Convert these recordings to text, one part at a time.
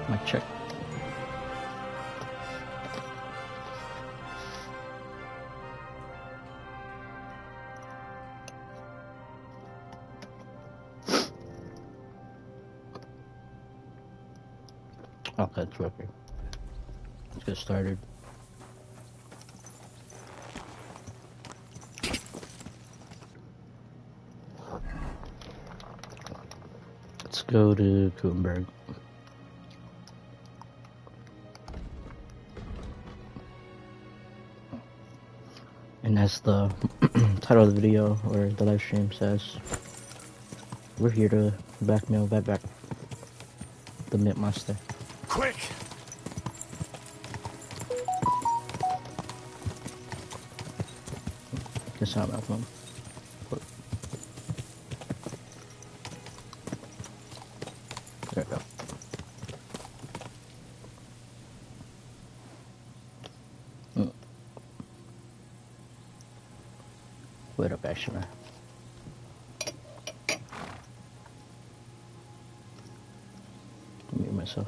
Mic check. Okay, it's working. Let's get started. Let's go to Gutenberg. And as the title of the video or the live stream says, we're here to blackmail Vavak, the Mint Master. Quick! Can sound that one. There we go. Wait up, actually. Mute myself.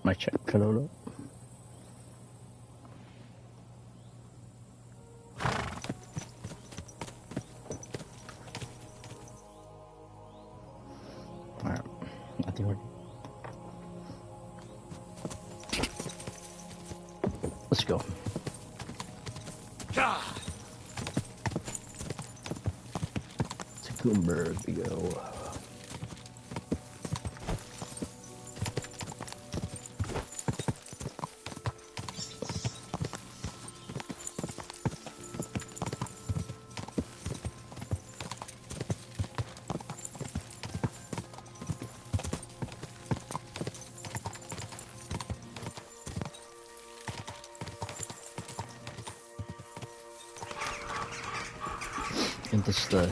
Might check. Hello. Alright. Nothing working. Let's go. To Coomberg we go. And this the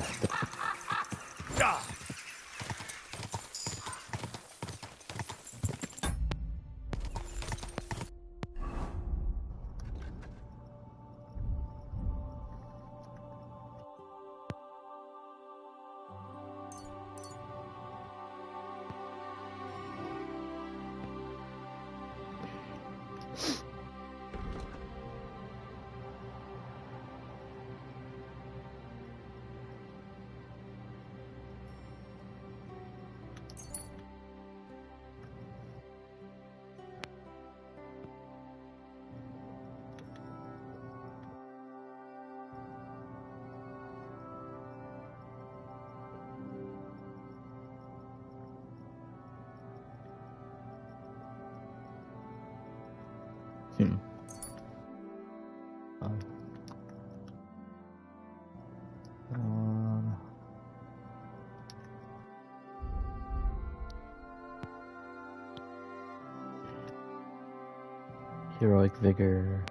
Heroic Vigor.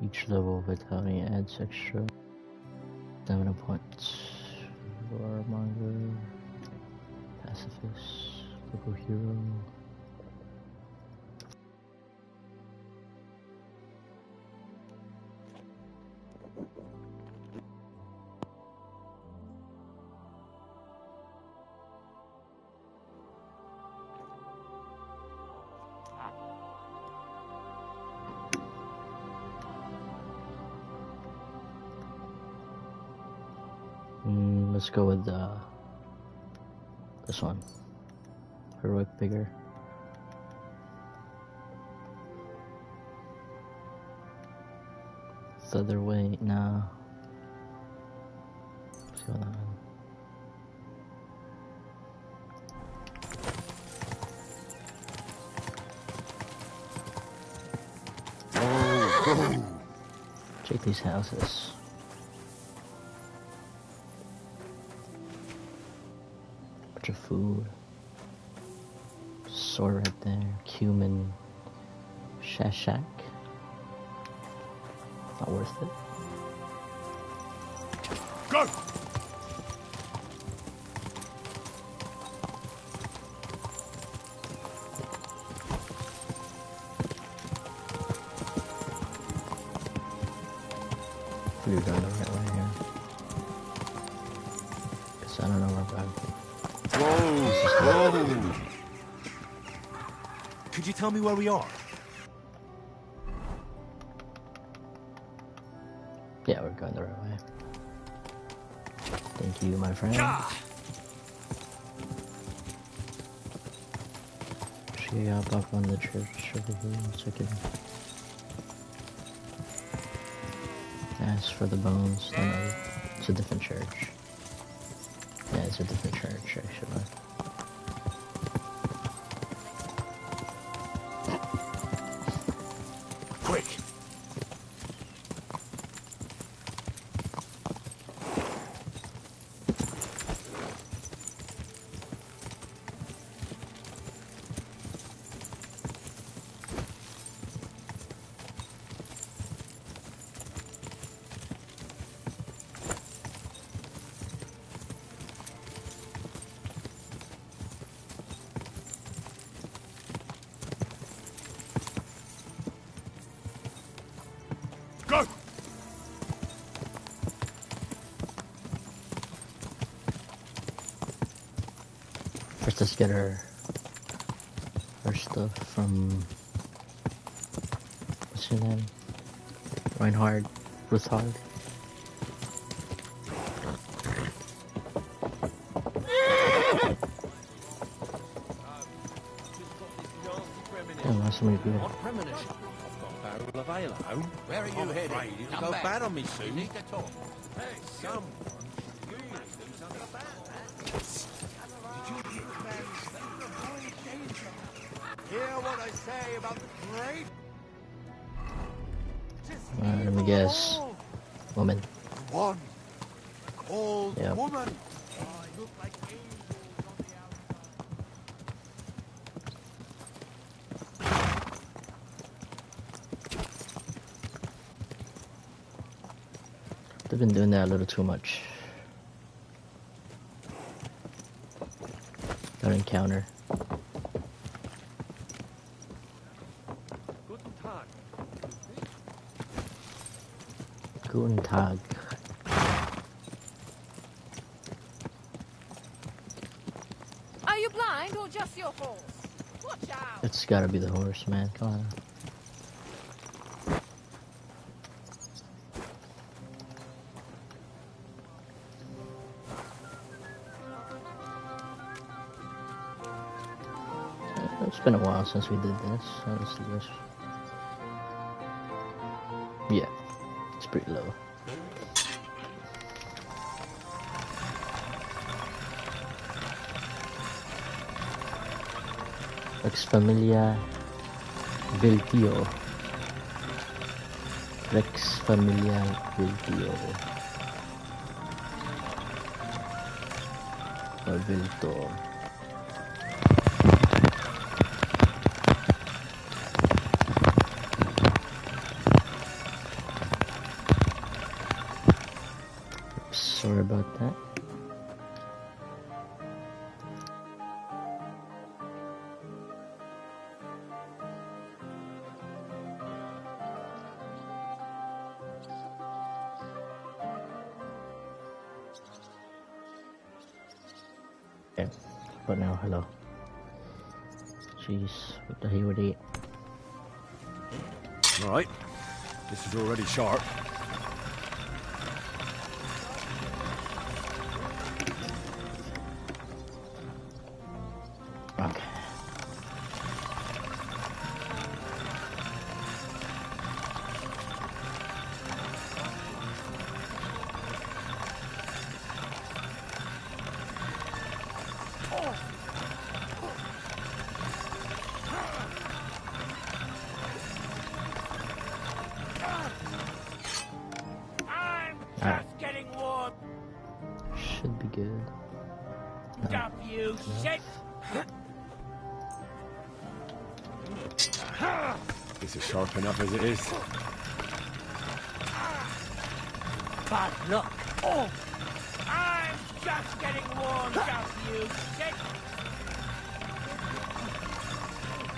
Each level battalion adds extra stamina points. Warmonger, Pacifist, Local Hero. Let's go with this one. Heroic Vigor. Featherweight, nah. Let's go with that one. Check these houses. Bunch of food. Sword right there. Cumin. Shashak. Not worth it. Go! We're going the right way here. Cause I don't know where back. Whoa! Could you tell me where we are? Yeah, we're going the right way. Thank you, my friend. She got back on the church over here. So I can ask for the bones. Oh, no, it's a different church. Yeah, it's a different church, actually. Quick! Go! First, let's get her stuff from what's his name? Reinhard. Ruthard. Damn, that's so many people. What premonition? I've got a barrel of ale at home. Where are you headed? It'll go bad on me soon. Need to talk. Hey, come. Hear what I say about the great? Let me guess. Woman. One cold Yep. woman. They've been doing that a little too much. That encounter. Guten Tag. Guten Tag. Are you blind or just your horse? Watch out! It's gotta be the horse, man. Come on. It's been a while since we did this. Let's do this. Yeah, it's pretty low. Rex Familia Viltio. Rex Familia Viltio. Or Vilto. Sorry about that. Okay, but now, hello. Jeez, what the hell would he eat? All right. This is already sharp. Okay. Just getting warm. Should be good. Stop, you shit! This is sharp enough as it is. Bad luck. Oh! I'm just getting warmed up, you shit!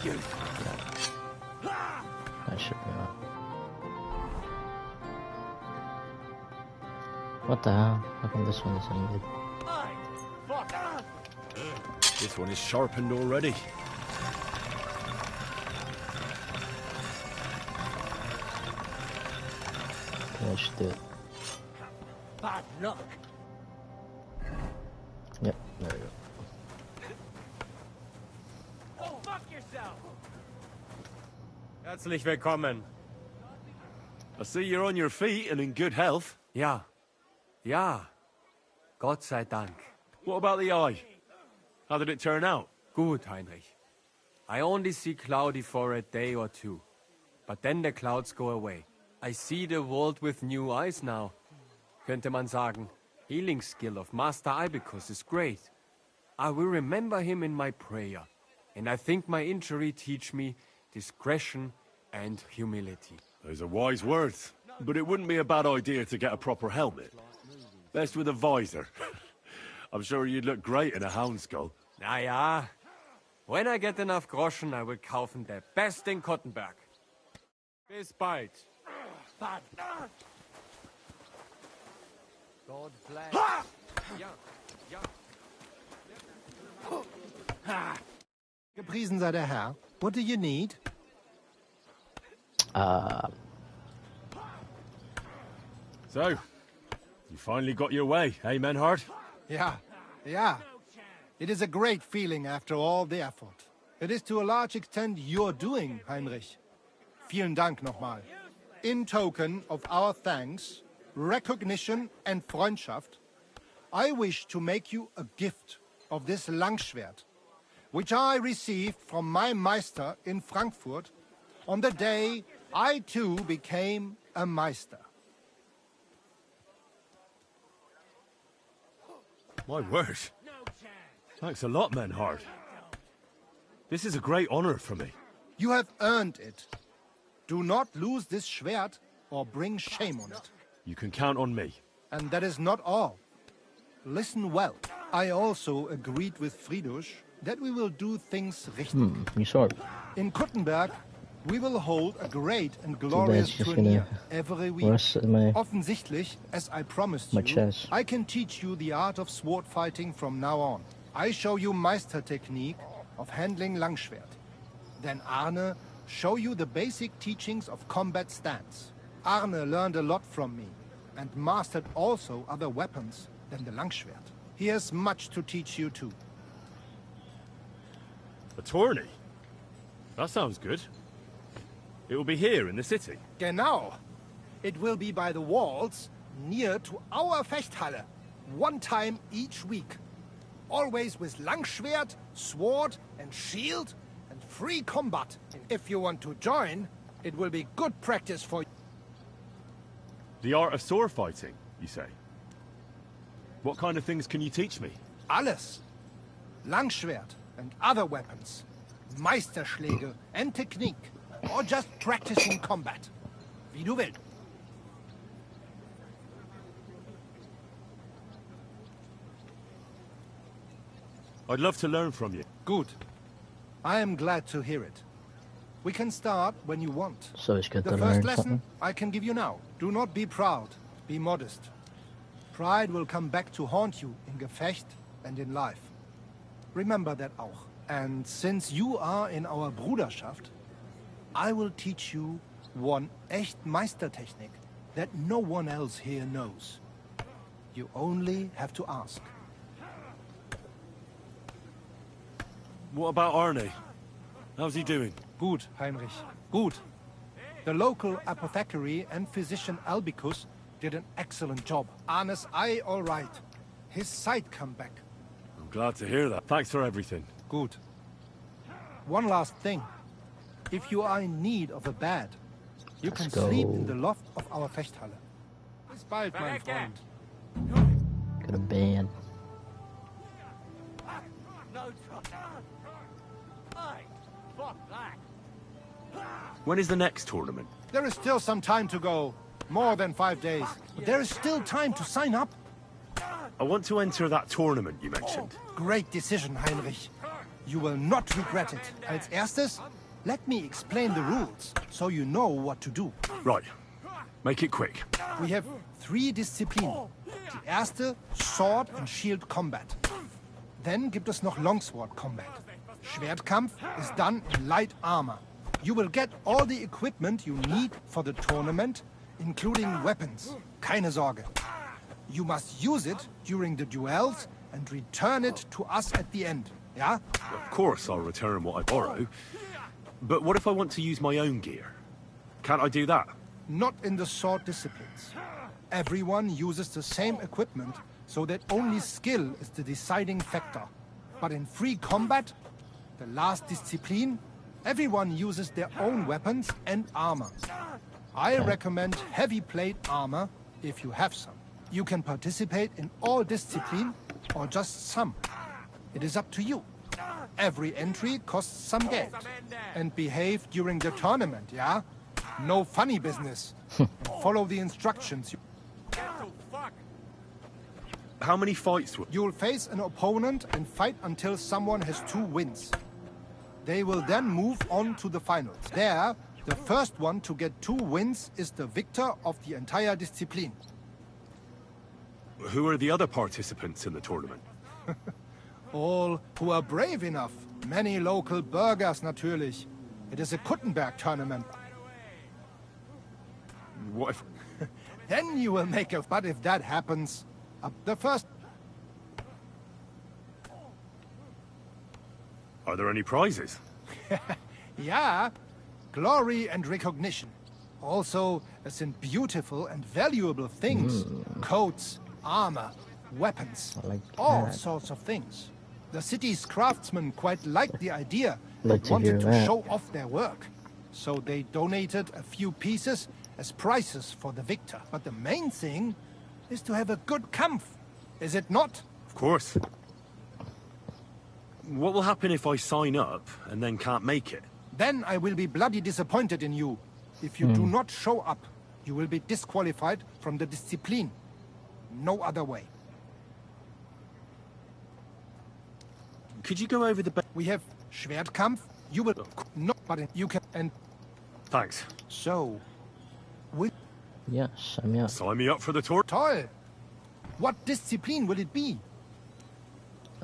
You. That should be on. What the hell? How come this one isn't good? Fuck! This one is sharpened already. Okay, I should do it. Bad luck. Yep, there we go. Oh, fuck yourself! Herzlich willkommen. I see you're on your feet and in good health. Ja. Ja. Gott sei Dank. What about the eye? How did it turn out? Gut, Heinrich. I only see cloudy for a day or two. But then the clouds go away. I see the world with new eyes now. Könnte man sagen, healing skill of Master Ibicus is great. I will remember him in my prayer. And I think my injury teach me discretion and humility. Those are wise words. But it wouldn't be a bad idea to get a proper helmet. Best with a visor. I'm sure you'd look great in a hound skull. Na ja. When I get enough Groschen, I will kaufen der best in Kottenberg. Bis bald. Bad. God bless. Ja, ja. Gepriesen sei der Herr. What do you need? So, you finally got your way, eh, Menhard? Yeah. It is a great feeling after all the effort. It is to a large extent your doing, Heinrich. Vielen Dank nochmal. In token of our thanks, recognition and Freundschaft, I wish to make you a gift of this Langschwert, which I received from my Meister in Frankfurt on the day I too became a Meister. My word. Thanks a lot, Menhard. This is a great honor for me. You have earned it. Do not lose this Schwert or bring shame on it. You can count on me. And that is not all. Listen well. I also agreed with Friedrich that we will do things richtig. You saw it. In Kuttenberg, we will hold a great and bad glorious it's just tourney gonna every week. rust my Offensichtlich, as I promised my you, chest. I can teach you the art of sword fighting from now on. I show you Meister technique of handling Langschwert. Then Arne show you the basic teachings of combat stance. Arne learned a lot from me and mastered also other weapons than the Langschwert. He has much to teach you too. A tourney? That sounds good. It will be here in the city. Genau. It will be by the walls, near to our Fechthalle, one time each week. Always with Langschwert, sword and shield, and free combat. If you want to join, it will be good practice for you. The art of sword fighting, you say? What kind of things can you teach me? Alles. Langschwert and other weapons. Meisterschläge and technique. Or just practicing combat. Wie du willst. I'd love to learn from you. Good. I am glad to hear it. We can start when you want. So ich könnte The first learn lesson something. I can give you now. Do not be proud. Be modest. Pride will come back to haunt you in Gefecht and in life. Remember that auch. And since you are in our Bruderschaft, I will teach you one echt Meistertechnik that no one else here knows. You only have to ask. What about Arne? How's he doing? Gut, Heinrich. Gut. The local apothecary and physician Albicus did an excellent job. Arne's eye all right. His sight come back. I'm glad to hear that. Thanks for everything. Good. One last thing. If you are in need of a bed, you can Let's go. sleep in the loft of our Fechthalle. Bis bald, mein Freund. Got a band. No trouble. Hey, fuck that. When is the next tournament? There is still some time to go. More than 5 days. But there is still time to sign up. I want to enter that tournament you mentioned. Great decision, Heinrich. You will not regret it. Als erstes, let me explain the rules, so you know what to do. Right. Make it quick. We have 3 Disziplinen. Die erste, Sword and Shield Combat. Then gibt es noch Longsword Combat. Schwertkampf is done in light armor. You will get all the equipment you need for the tournament, including weapons. Keine Sorge. You must use it during the duels and return it to us at the end. Yeah? Of course I'll return what I borrow. But what if I want to use my own gear? Can't I do that? Not in the sword disciplines. Everyone uses the same equipment, so that only skill is the deciding factor. But in free combat, the last discipline, everyone uses their own weapons and armor. I recommend heavy plate armor if you have some. You can participate in all discipline or just some. It is up to you. Every entry costs some Geld. And behave during the tournament, yeah? No funny business. And follow the instructions. How many fights will... You'll face an opponent and fight until someone has 2 wins. They will then move on to the finals. There, the first one to get 2 wins is the victor of the entire discipline. Who are the other participants in the tournament? All who are brave enough Many local burghers, natürlich. It is a Kuttenberg tournament. What if... Then you will make a... But if that happens, the first... Are there any prizes? Yeah, glory and recognition. Also, as in beautiful and valuable things. Coats, armor, weapons, I like all that. sorts of things. The city's craftsmen quite liked the idea Like and to wanted hear to that. show off their work. So they donated a few pieces as prizes for the victor. But the main thing is to have a good kampf, is it not? Of course. What will happen if I sign up and then can't make it? Then I will be bloody disappointed in you. If you do not show up, you will be disqualified from the discipline. No other way. Could you go over the... We have Schwertkampf. You will not, but you can. And Thanks. so, will Yes, I'm yeah. Sign me up for the tour. toll. What discipline will it be?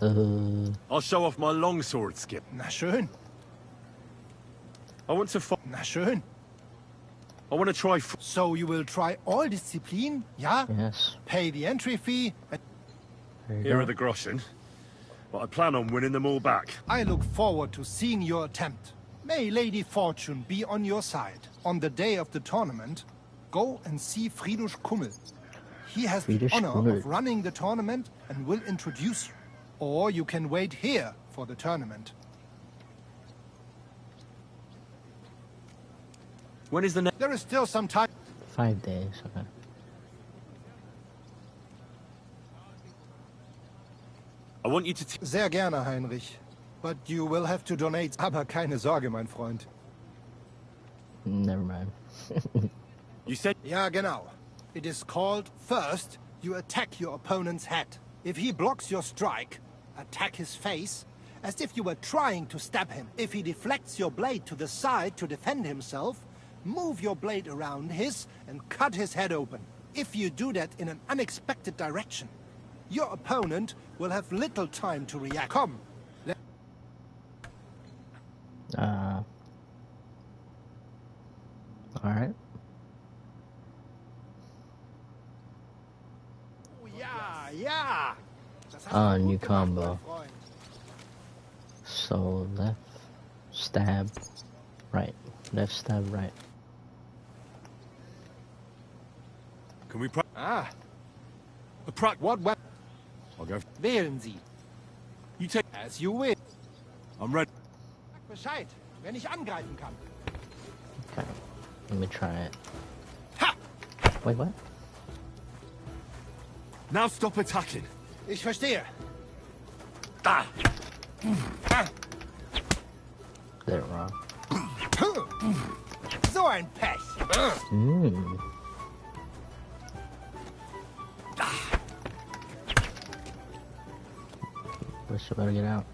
I'll show off my longsword skill. Na schön, I want to fight. na schön. I want to try... So you will try all discipline, yeah? Yes. Pay the entry fee. And There you Here go. are the groschen. But I plan on winning them all back. I look forward to seeing your attempt. May Lady Fortune be on your side. On the day of the tournament, go and see Friedrich Kummel. He has the Friedrich honor Kummel. of running the tournament and will introduce you. Or you can wait here for the tournament. When is the next... There is still some time. 5 days. Okay. I want you to... Sehr gerne, Heinrich. But you will have to donate. Aber keine Sorge, mein Freund. Never mind. You said... Ja, genau. It is called, first, you attack your opponent's head. If he blocks your strike, attack his face, as if you were trying to stab him. If he deflects your blade to the side to defend himself, move your blade around his and cut his head open. If you do that in an unexpected direction, your opponent will have little time to react. Come, Alright. ja, ja. Das hast Ah, du gut new gemacht, combo. mein Freund. So left, stab, right. Left, stab, right. Can we... Ah, What what weapon I'll go... wählen Sie? You take... As you will. I'm ready. Sag Bescheid, wenn ich angreifen kann. Okay. Let me try it. Ha! Wait, what? Now stop attacking. Ich verstehe. Ah! Did it wrong. So ein Pech. Wish I better get out.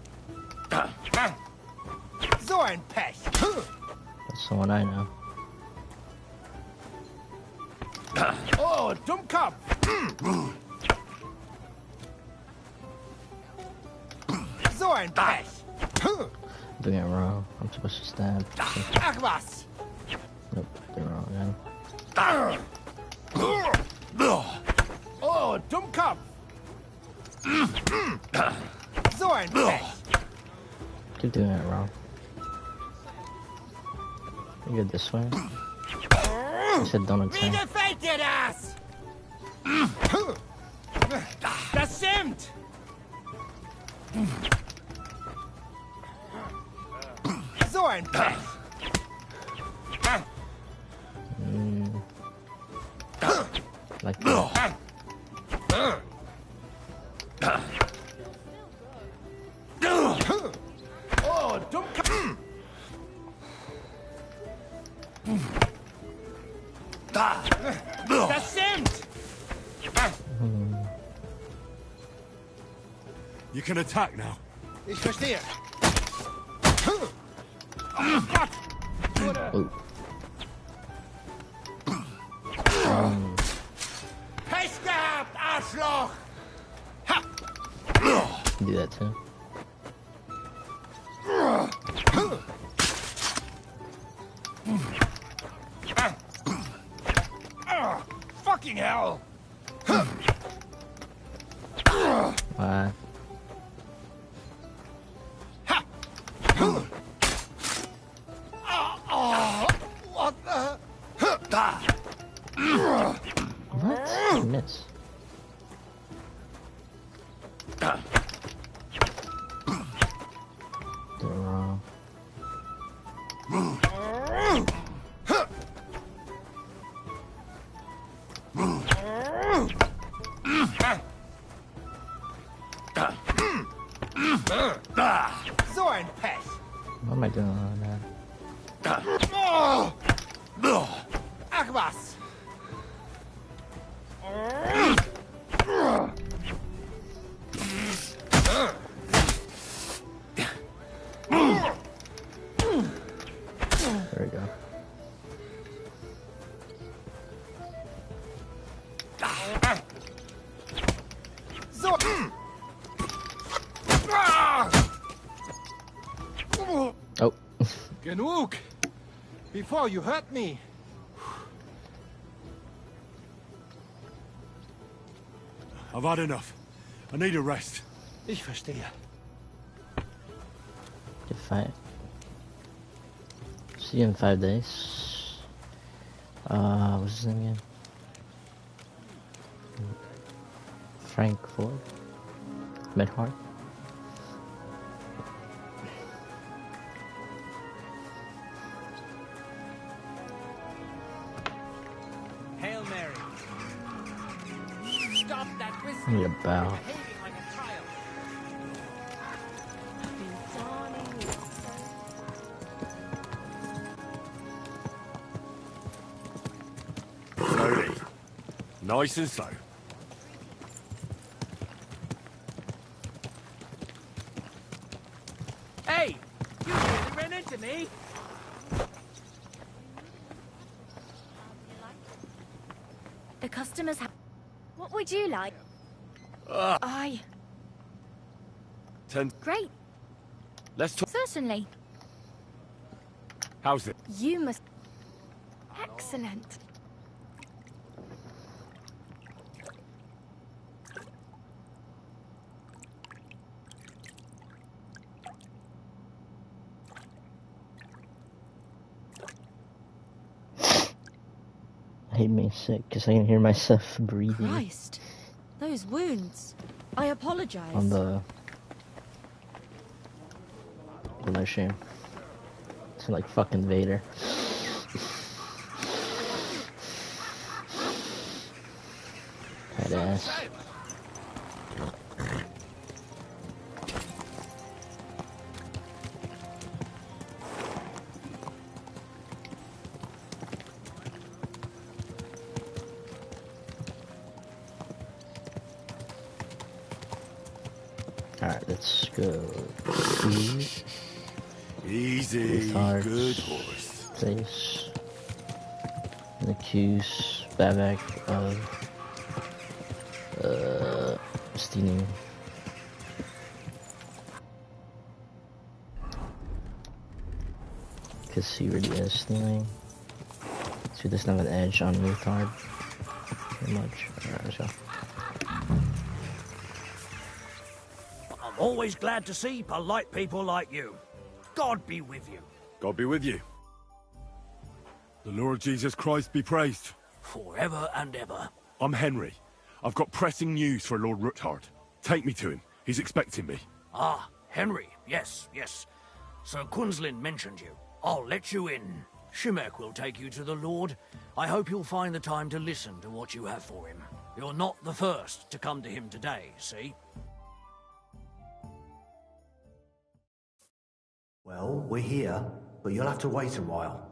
So ein Pech. That's the one I know. Oh, Dummkopf. So ein Pech. Doing it wrong. I'm supposed to stab. Ach was. Nope, did it wrong again. Oh, Dummkopf. So ein Pech. Keep doing it wrong. You go this way. I said don't Wie attack. gefällt dir das? Das stimmt! So ein Pech. Like that. Oh, Dummkopf. Das stimmt! You can attack now. Ich verstehe. Ooh. Pech gehabt, Arschloch! Do that too. Fucking hell! What? What the? What? You miss. They're wrong. So ein Pech! What am I doing on that? Ach was! There we go. So. Oh. Genug! Before you hurt me. I've had enough. I need a rest. Ich verstehe. Good fight. See you in 5 days. What's his name again? Frank Ford? Medhart? Hail Mary. Stop that I whiskey. need a bow. Behaving like a child. I've been darning you so. Slowly. Nice and slow. Hey! You really ran into me! The customers have... What would you like? I... 10. Great, Let's talk. certainly. How's it? You must... Excellent. I hate being sick because I can hear myself breathing Christ, those wounds. I apologize. on the live stream. It's like fucking Vader. Badass. Alright, let's go. Easy. Retard. Good horse. Place. And accuse Vavak of stealing. Because he really is stealing. So he doesn't have an edge on retard. Pretty much. Alright, let's go. I'm always glad to see polite people like you. God be with you. God be with you. The Lord Jesus Christ be praised. Forever and ever. I'm Henry. I've got pressing news for Lord Ruthard. Take me to him. He's expecting me. Ah, Henry. Yes, yes. Sir Quinslin mentioned you. I'll let you in. Shimek will take you to the Lord. I hope you'll find the time to listen to what you have for him. You're not the first to come to him today, see? Well, we're here, but you'll have to wait a while.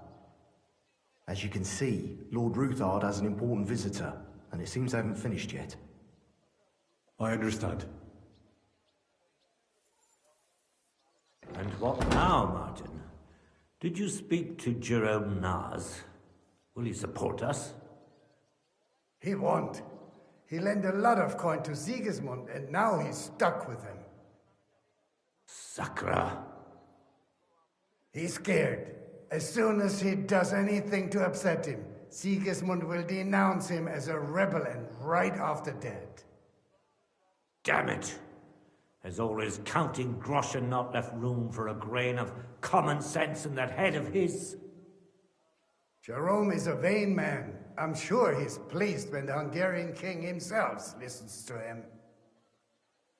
As you can see, Lord Ruthard has an important visitor, and it seems they haven't finished yet. I understand. And what now, Martin? Did you speak to Jerome Naz? Will he support us? He won't. He lent a lot of coin to Sigismund, and now he's stuck with him. Sakra. He's scared, As soon as he does anything to upset him, Sigismund will denounce him as a rebel and right off the dead. Damn it! Has all his counting groschen not left room for a grain of common sense in that head of his? Jerome is a vain man. I'm sure he's pleased when the Hungarian king himself listens to him.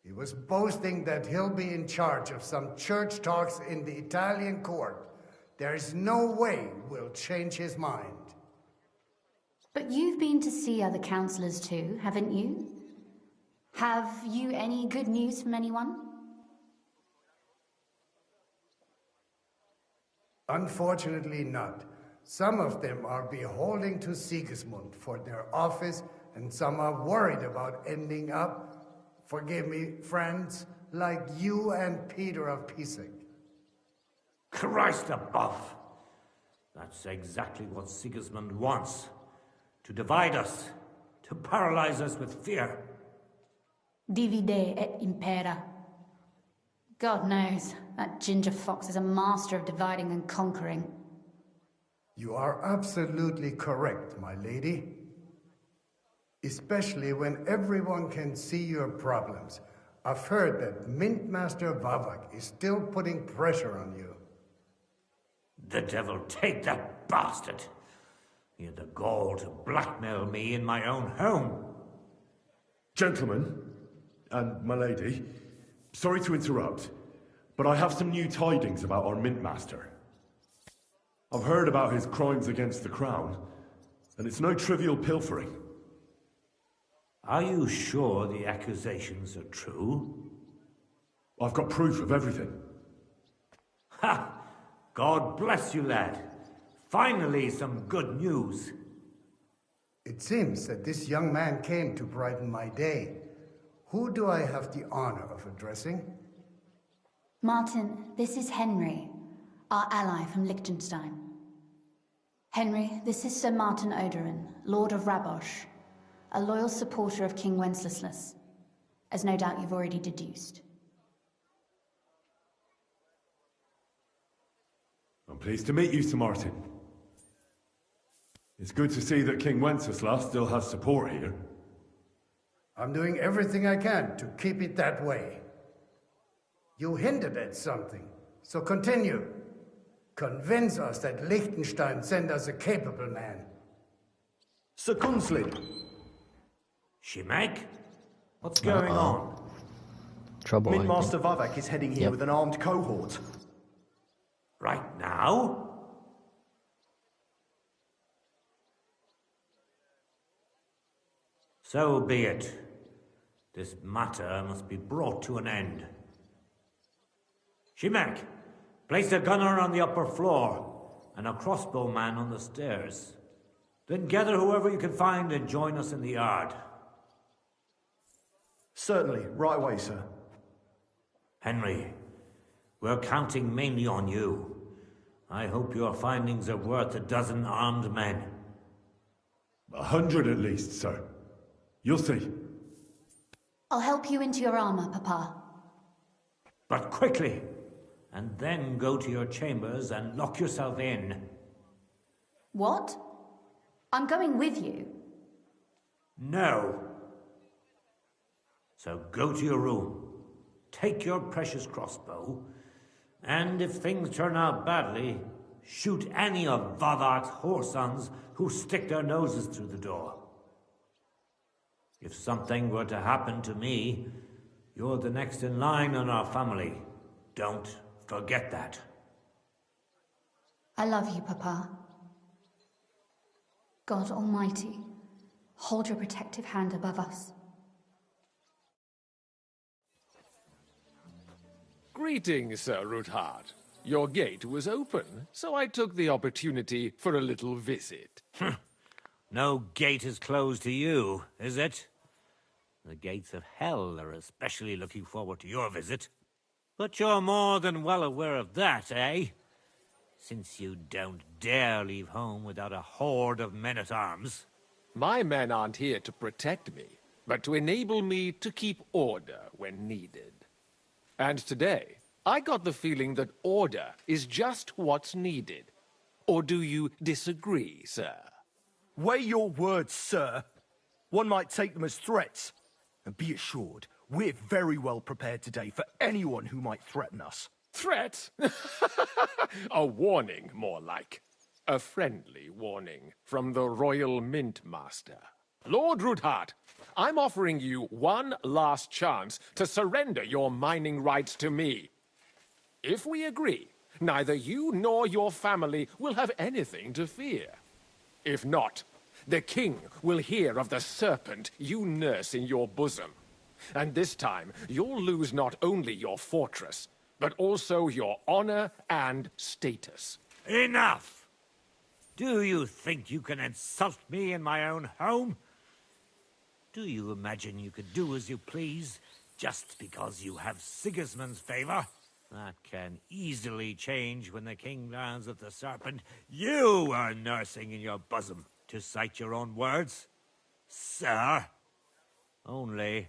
He was boasting that he'll be in charge of some church talks in the Italian court. There is no way we'll change his mind. But you've been to see other councillors too, haven't you? Have you any good news from anyone? Unfortunately not. Some of them are beholden to Sigismund for their office, and some are worried about ending up, forgive me, friends, like you and Peter of Pisek. Christ above! That's exactly what Sigismund wants. To divide us, to paralyze us with fear. Divide et impera. God knows, that ginger fox is a master of dividing and conquering. You are absolutely correct, my lady. Especially when everyone can see your problems. I've heard that Mint Master Vavak is still putting pressure on you. The devil take that bastard! He had the gall to blackmail me in my own home. Gentlemen, and my lady, sorry to interrupt, but I have some new tidings about our Mint Master. I've heard about his crimes against the Crown, and it's no trivial pilfering. Are you sure the accusations are true? I've got proof of everything. Ha! God bless you, lad. Finally, some good news. It seems that this young man came to brighten my day. Who do I have the honor of addressing? Martin, this is Henry, our ally from Liechtenstein. Henry, this is Sir Martin Odorin, Lord of Rabosh, a loyal supporter of King Wenceslas, as no doubt you've already deduced. I'm pleased to meet you, Sir Martin. It's good to see that King Wenceslas still has support here. I'm doing everything I can to keep it that way. You hinted at something, so continue. Convince us that Liechtenstein sent us a capable man. Sir Kunslin! Shimek? What's going on? Trouble. Mint Master Vavak is heading here with an armed cohort. Right now? So be it. This matter must be brought to an end. Shimek, place a gunner on the upper floor and a crossbowman on the stairs. Then gather whoever you can find and join us in the yard. Certainly, right away, sir. Henry, we're counting mainly on you. I hope your findings are worth 12 armed men. 100 at least, sir. You'll see. I'll help you into your armor, Papa. But quickly, and then go to your chambers and lock yourself in. What? I'm going with you. No. So go to your room, take your precious crossbow, and if things turn out badly, shoot any of Vavak's whoresons who stick their noses through the door. If something were to happen to me, you're the next in line in our family. Don't forget that. I love you, Papa. God Almighty, hold your protective hand above us. Greetings, Sir Ruthard. Your gate was open, so I took the opportunity for a little visit. No gate is closed to you, is it? The gates of hell are especially looking forward to your visit. But you're more than well aware of that, eh? Since you don't dare leave home without a horde of men-at-arms. My men aren't here to protect me, but to enable me to keep order when needed. And today, I got the feeling that order is just what's needed. Or do you disagree, sir? Weigh your words, sir. One might take them as threats. And be assured, we're very well prepared today for anyone who might threaten us. Threat? A warning, more like. A friendly warning from the Royal Mint Master. Lord Ruthard, I'm offering you one last chance to surrender your mining rights to me. If we agree, neither you nor your family will have anything to fear. If not, the king will hear of the serpent you nurse in your bosom. And this time, you'll lose not only your fortress, but also your honor and status. Enough! Do you think you can insult me in my own home? Do you imagine you could do as you please, just because you have Sigismund's favor? That can easily change when the king learns of the serpent you are nursing in your bosom, to cite your own words, sir. Only,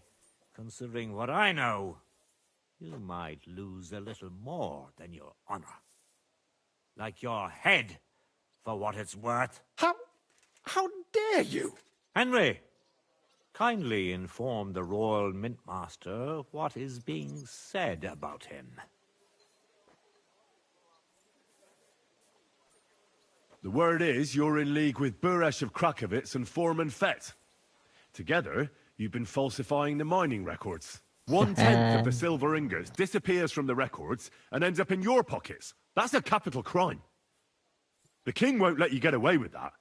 considering what I know, you might lose a little more than your honor. Like your head, for what it's worth. How dare you? Henry, kindly inform the Royal Mint Master what is being said about him. The word is you're in league with Buresh of Krakowitz and Foreman Fett. Together, you've been falsifying the mining records. 1/10 of the silver ingots disappears from the records and ends up in your pockets. That's a capital crime. The king won't let you get away with that,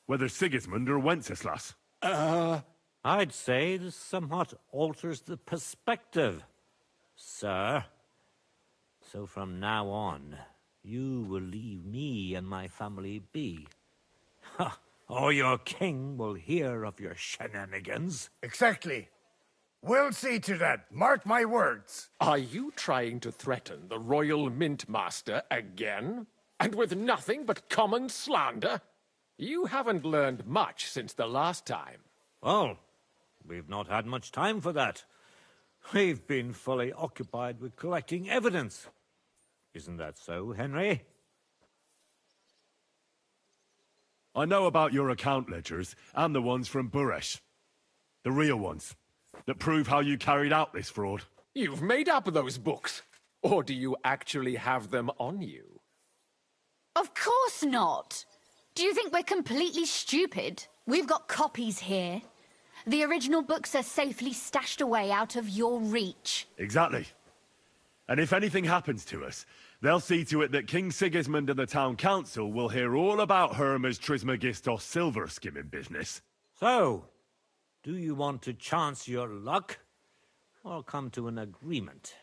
whether Sigismund or Wenceslas. I'd say this somewhat alters the perspective, sir. So from now on, you will leave me and my family be. Or your king will hear of your shenanigans. Exactly. We'll see to that. Mark my words. Are you trying to threaten the Royal Mint Master again? And with nothing but common slander? You haven't learned much since the last time. Well, we've not had much time for that. We've been fully occupied with collecting evidence. Isn't that so, Henry? I know about your account ledgers and the ones from Buresh. The real ones, that prove how you carried out this fraud. You've made up those books. Or do you actually have them on you? Of course not. Do you think we're completely stupid? We've got copies here. The original books are safely stashed away out of your reach. Exactly. And if anything happens to us, they'll see to it that King Sigismund and the town council will hear all about Hermes Trismegistos silver skimming business. So, do you want to chance your luck, or come to an agreement?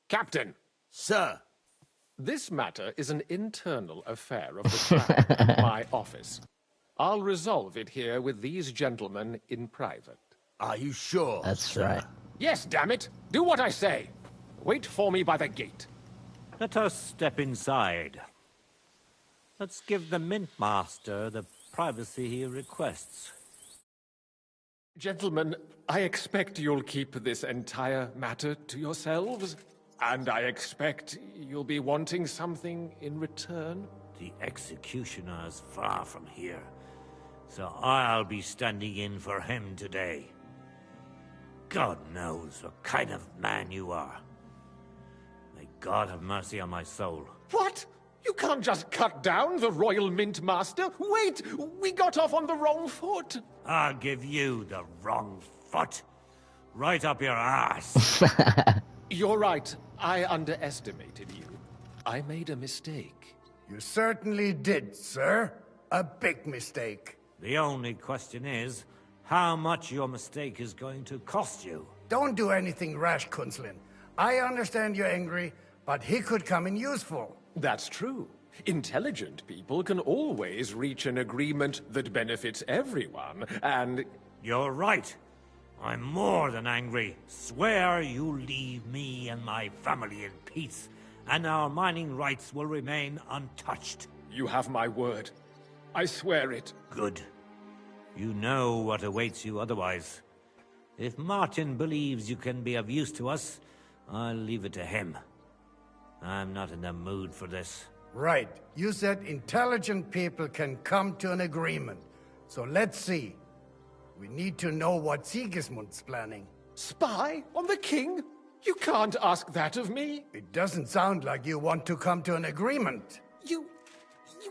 Captain! Sir! This matter is an internal affair of the crown, my office. I'll resolve it here with these gentlemen in private. Are you sure? That's right. Yes, damn it! Do what I say! Wait for me by the gate. Let us step inside. Let's give the Mint Master the privacy he requests. Gentlemen, I expect you'll keep this entire matter to yourselves. And I expect you'll be wanting something in return. The executioner is far from here, so I'll be standing in for him today. God knows what kind of man you are. May God have mercy on my soul. What? You can't just cut down the Royal Mint Master. Wait! We got off on the wrong foot. I'll give you the wrong foot. Right up your ass. You're right. I underestimated you. I made a mistake. You certainly did, sir. A big mistake. The only question is, how much your mistake is going to cost you. Don't do anything rash, Kunzlin. I understand you're angry, but he could come in useful. That's true. Intelligent people can always reach an agreement that benefits everyone, and... You're right. I'm more than angry. Swear you leave me and my family in peace, and our mining rights will remain untouched. You have my word. I swear it. Good. You know what awaits you otherwise. If Martin believes you can be of use to us, I'll leave it to him. I'm not in the mood for this. Right. You said intelligent people can come to an agreement. So let's see. We need to know what Sigismund's planning. Spy on the king? You can't ask that of me. It doesn't sound like you want to come to an agreement. You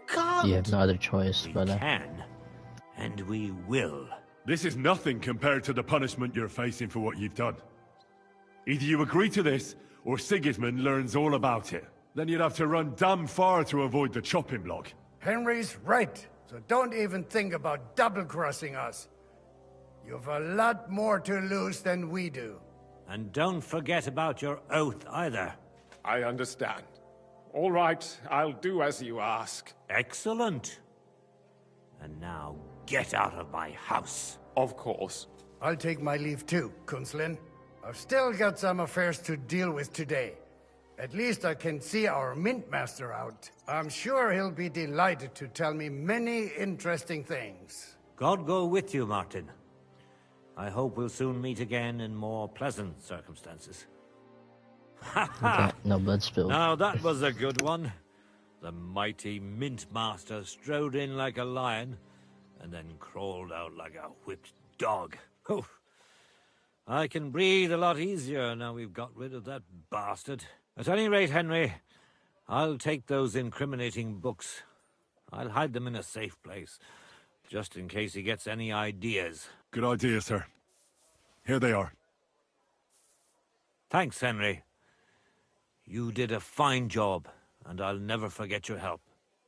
can't. You have no other choice, but We can, and we will. This is nothing compared to the punishment you're facing for what you've done. Either you agree to this, or Sigismund learns all about it. Then you'd have to run damn far to avoid the chopping block. Henry's right, so don't even think about double-crossing us. You've a lot more to lose than we do. And don't forget about your oath either. I understand. All right, I'll do as you ask. Excellent. And now get out of my house. Of course. I'll take my leave too, Kunslin. I've still got some affairs to deal with today. At least I can see our Mint Master out. I'm sure he'll be delighted to tell me many interesting things. God go with you, Martin. I hope we'll soon meet again in more pleasant circumstances. okay, no blood spilled. Now that was a good one. The mighty Mint Master strode in like a lion, and then crawled out like a whipped dog. Oof. I can breathe a lot easier now we've got rid of that bastard. At any rate, Henry, I'll take those incriminating books. I'll hide them in a safe place, just in case he gets any ideas. Good idea, sir. Here they are. Thanks, Henry. You did a fine job, and I'll never forget your help.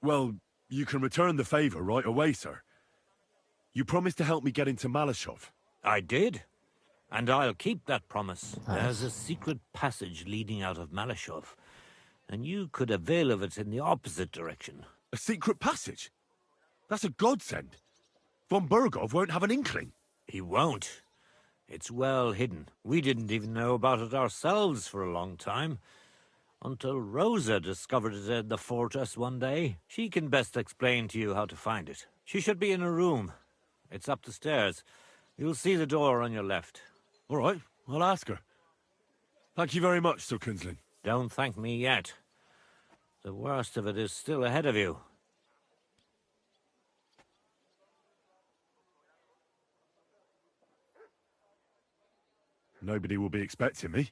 Well, you can return the favor right away, sir. You promised to help me get into Malashov. I did. And I'll keep that promise. Nice. There's a secret passage leading out of Malashov, and you could avail of it in the opposite direction. A secret passage? That's a godsend. Von Bergov won't have an inkling. He won't. It's well hidden. We didn't even know about it ourselves for a long time. Until Rosa discovered it in the fortress one day. She can best explain to you how to find it. She should be in a room. It's up the stairs. You'll see the door on your left. All right, I'll ask her. Thank you very much, Sir Kunslin. Don't thank me yet. The worst of it is still ahead of you. Nobody will be expecting me.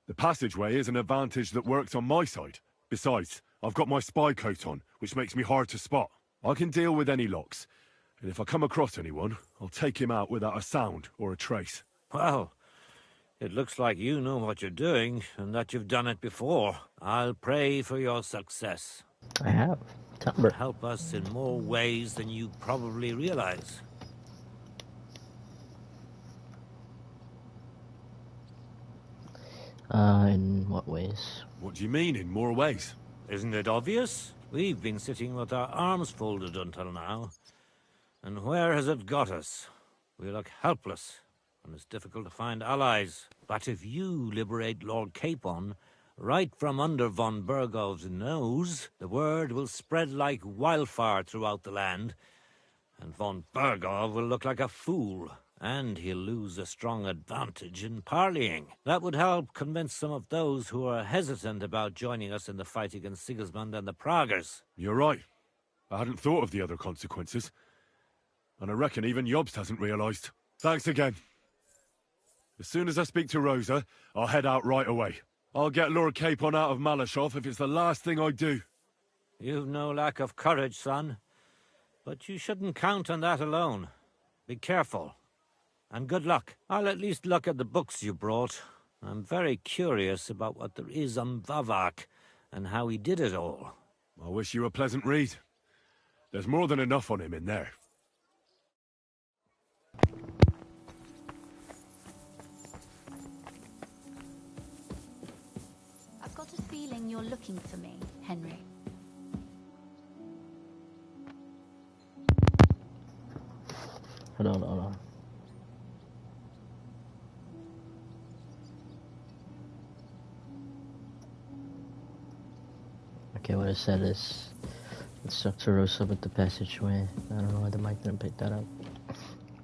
The passageway is an advantage that works on my side. Besides, I've got my spy coat on, which makes me hard to spot. I can deal with any locks, and if I come across anyone, I'll take him out without a sound or a trace. Well, it looks like you know what you're doing, and that you've done it before. I'll pray for your success. I have. Timber. Help us in more ways than you probably realize. In what ways? What do you mean, in more ways? Isn't it obvious? We've been sitting with our arms folded until now. And where has it got us? We look helpless, and it's difficult to find allies. But if you liberate Lord Capon, right from under von Bergov's nose, the word will spread like wildfire throughout the land, and von Bergov will look like a fool, and he'll lose a strong advantage in parleying. That would help convince some of those who are hesitant about joining us in the fight against Sigismund and the Praguers. You're right. I hadn't thought of the other consequences. And I reckon even Jobst hasn't realized. Thanks again. As soon as I speak to Rosa, I'll head out right away. I'll get Lord Capon out of Malashov if it's the last thing I do. You've no lack of courage, son. But you shouldn't count on that alone. Be careful. And good luck. I'll at least look at the books you brought. I'm very curious about what there is on Vavak and how he did it all. I wish you a pleasant read. There's more than enough on him in there. I've got a feeling you're looking for me, Henry. Hold on. Okay, what I said is, let's talk to Rosa with the passageway. I don't know why the mic didn't pick that up.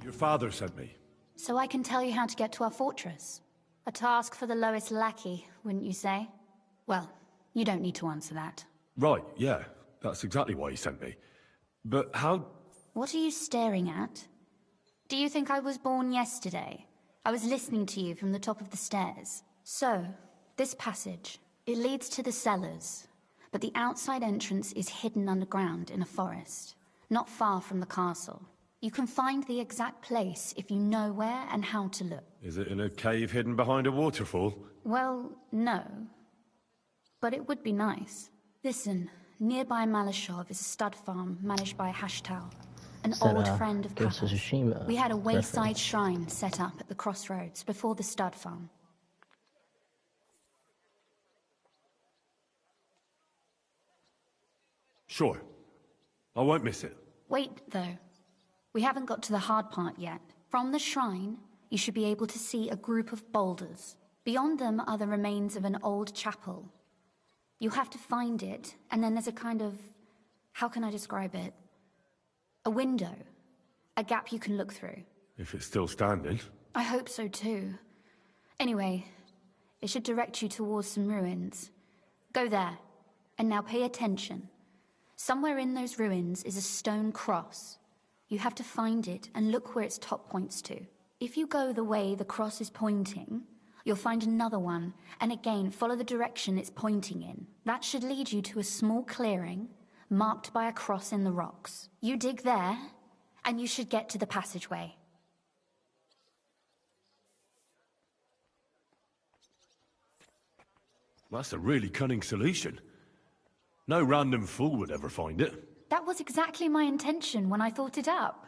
Your father sent me. So I can tell you how to get to our fortress. A task for the lowest lackey, wouldn't you say? Well, You don't need to answer that. Right, yeah. That's exactly why he sent me. But how... What are you staring at? Do you think I was born yesterday? I was listening to you from the top of the stairs. So, this passage, it leads to the cellars, but the outside entrance is hidden underground in a forest, not far from the castle. You can find the exact place if you know where and how to look. Is it in a cave hidden behind a waterfall? Well, no. But it would be nice. Listen, nearby Malashov is a stud farm managed by Hashtal, an old friend of Papa's. We had a wayside shrine set up at the crossroads before the stud farm. Sure. I won't miss it. Wait, though. We haven't got to the hard part yet. From the shrine, you should be able to see a group of boulders. Beyond them are the remains of an old chapel. You have to find it, and then there's a kind of... how can I describe it? A window. A gap you can look through. If it's still standing. I hope so too. Anyway, it should direct you towards some ruins. Go there. And now pay attention. Somewhere in those ruins is a stone cross. You have to find it and look where its top points to. If you go the way the cross is pointing, you'll find another one, and again follow the direction it's pointing in. That should lead you to a small clearing, marked by a cross in the rocks. You dig there, and you should get to the passageway. That's a really cunning solution. No random fool would ever find it. That was exactly my intention when I thought it up.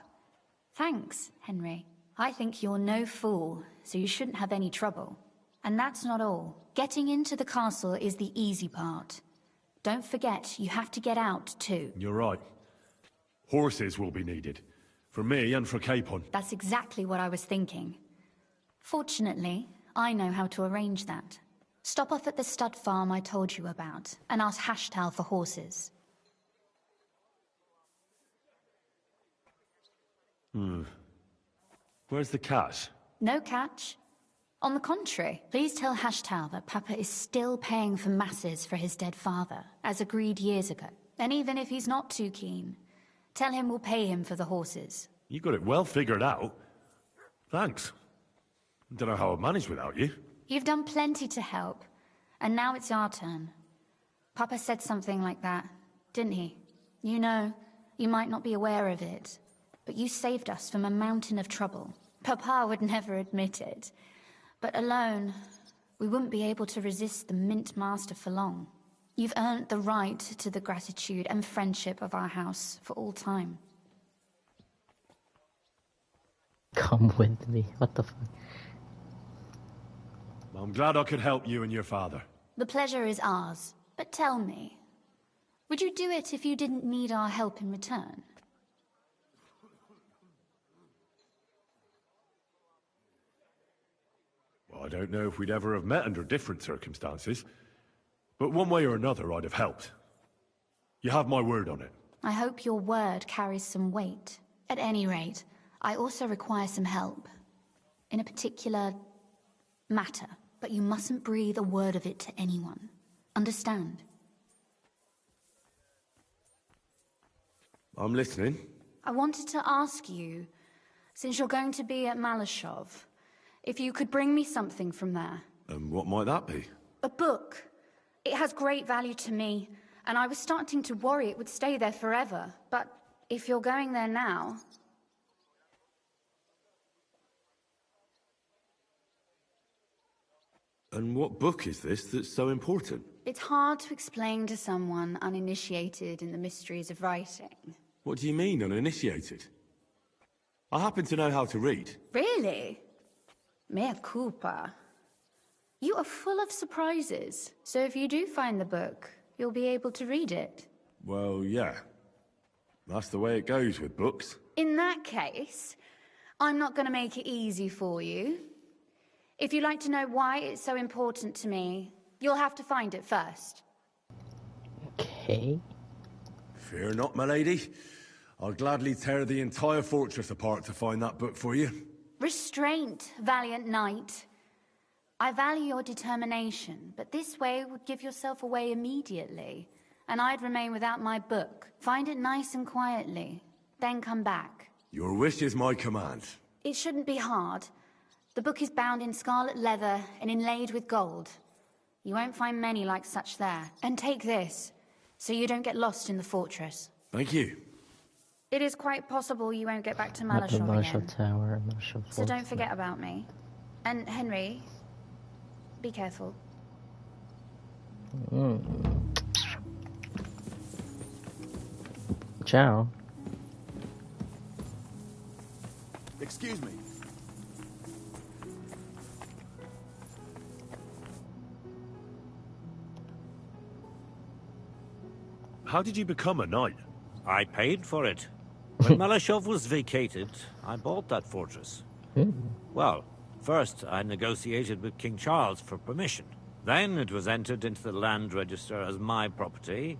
Thanks, Henry. I think you're no fool, so you shouldn't have any trouble. And that's not all. Getting into the castle is the easy part. Don't forget, you have to get out, too. You're right. Horses will be needed. For me and for Capon. That's exactly what I was thinking. Fortunately, I know how to arrange that. Stop off at the stud farm I told you about, and ask Hashtal for horses. Where's the catch? No catch. On the contrary, please tell Hashtal that Papa is still paying for masses for his dead father, as agreed years ago. And even if he's not too keen, tell him we'll pay him for the horses. You got it well figured out. Thanks. Don't know how I'd manage without you. You've done plenty to help, and now it's our turn. Papa said something like that, didn't he? You know, you might not be aware of it, but you saved us from a mountain of trouble. Papa would never admit it, but alone, we wouldn't be able to resist the Mint Master for long. You've earned the right to the gratitude and friendship of our house for all time. Come with me. What the fuck? I'm glad I could help you and your father. The pleasure is ours. But tell me, would you do it if you didn't need our help in return? Well, I don't know if we'd ever have met under different circumstances. But one way or another, I'd have helped. You have my word on it. I hope your word carries some weight. At any rate, I also require some help. In a particular matter. But you mustn't breathe a word of it to anyone. Understand? I'm listening. I wanted to ask you, since you're going to be at Malashov, if you could bring me something from there. And what might that be? A book. It has great value to me, and I was starting to worry it would stay there forever. But if you're going there now... And what book is this that's so important? It's hard to explain to someone uninitiated in the mysteries of writing. What do you mean, uninitiated? I happen to know how to read. Really? Mea culpa. You are full of surprises, so if you do find the book, you'll be able to read it. Well, yeah. That's the way it goes with books. In that case, I'm not going to make it easy for you. If you'd like to know why it's so important to me, you'll have to find it first. Okay. Fear not, my lady. I'll gladly tear the entire fortress apart to find that book for you. Restraint, valiant knight. I value your determination, but this way would give yourself away immediately, and I'd remain without my book. Find it nice and quietly, then come back. Your wish is my command. It shouldn't be hard. The book is bound in scarlet leather and inlaid with gold. You won't find many like such there. And take this, so you don't get lost in the fortress. Thank you. It is quite possible you won't get back to At the Malashov Marshall again. Tower, Marshall So Fort. don't forget about me. And Henry, be careful. Ciao. Excuse me. How did you become a knight? I paid for it. When Malashov was vacated, I bought that fortress. Well, first I negotiated with King Charles for permission. Then it was entered into the land register as my property,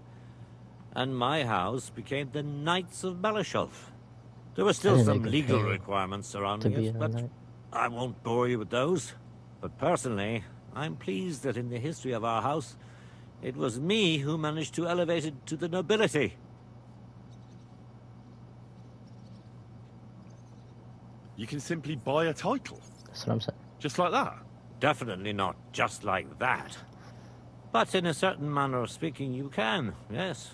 and my house became the Knights of Malashov. There were still some legal requirements surrounding it, but I won't bore you with those. But personally, I'm pleased that in the history of our house, it was me who managed to elevate it to the nobility. You can simply buy a title? That's what I'm saying. Just like that? Definitely not just like that. But in a certain manner of speaking, you can, yes.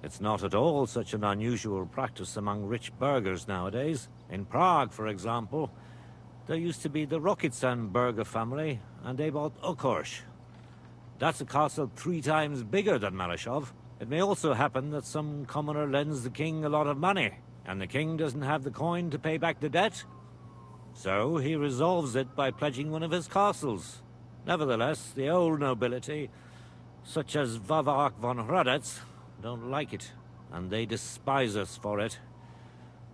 It's not at all such an unusual practice among rich burghers nowadays. In Prague, for example, there used to be the Rokitsan burgher family, and they bought Okorsh. That's a castle 3 times bigger than Malashov. It may also happen that some commoner lends the king a lot of money, and the king doesn't have the coin to pay back the debt. So he resolves it by pledging one of his castles. Nevertheless, the old nobility, such as Vavak von Hradec, don't like it, and they despise us for it.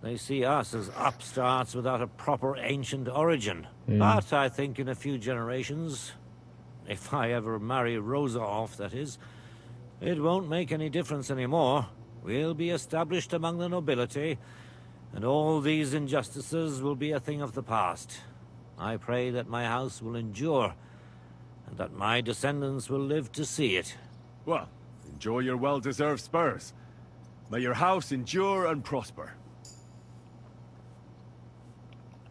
They see us as upstarts without a proper ancient origin. But I think in a few generations, if I ever marry Rosa off, that is, it won't make any difference anymore. We'll be established among the nobility, and all these injustices will be a thing of the past. I pray that my house will endure, and that my descendants will live to see it. Well, enjoy your well-deserved spurs. May your house endure and prosper.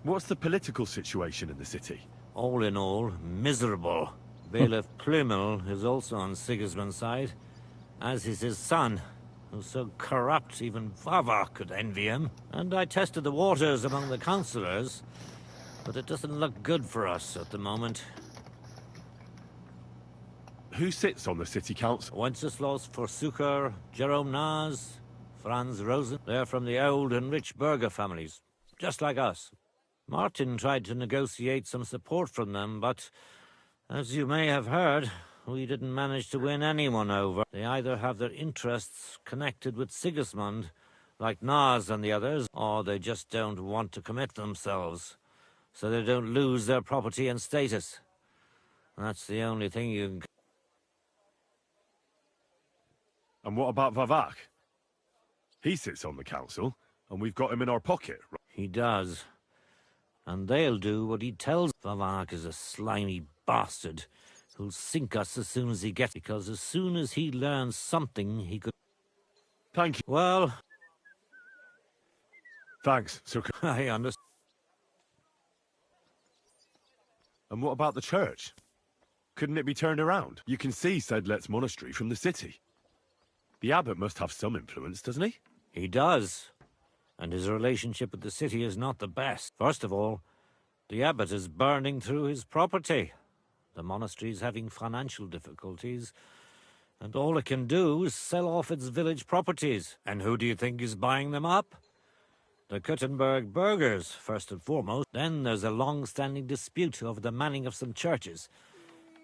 What's the political situation in the city? All in all, miserable. Bailiff Plymel is also on Sigismund's side, as is his son, who's so corrupt even Vavak could envy him. And I tested the waters among the councillors, but it doesn't look good for us at the moment. Who sits on the city council? Wenceslas Forsuker, Jerome Naz, Franz Rosen. They're from the old and rich burgher families, just like us. Martin tried to negotiate some support from them, but as you may have heard, we didn't manage to win anyone over. They either have their interests connected with Sigismund, like Naz and the others, or they just don't want to commit themselves, so they don't lose their property and status. That's the only thing you can... And what about Vavak? He sits on the council, and we've got him in our pocket. He does. And they'll do what he tells. Vavak is a slimy bastard who'll sink us as soon as he gets... Because as soon as he learns something, he could... Thank you. Well... Thanks, Sir... I understand. And what about the church? Couldn't it be turned around? You can see Sedlet's monastery from the city. The abbot must have some influence, doesn't he? He does. And his relationship with the city is not the best. First of all, the abbot is burning through his property. The monastery is having financial difficulties, and all it can do is sell off its village properties. And who do you think is buying them up? The Kuttenberg burghers, first and foremost. Then there's a long-standing dispute over the manning of some churches,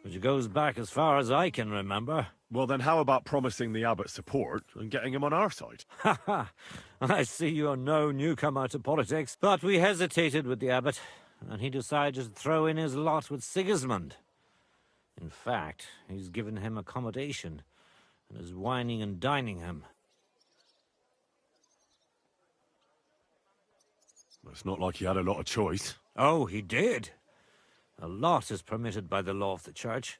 which goes back as far as I can remember. Well, then how about promising the abbot support and getting him on our side? Ha ha! I see you're no newcomer to politics, but we hesitated with the abbot, and he decided to throw in his lot with Sigismund. In fact, he's given him accommodation, and is wining and dining him. It's not like he had a lot of choice. Oh, he did. A lot is permitted by the law of the Church,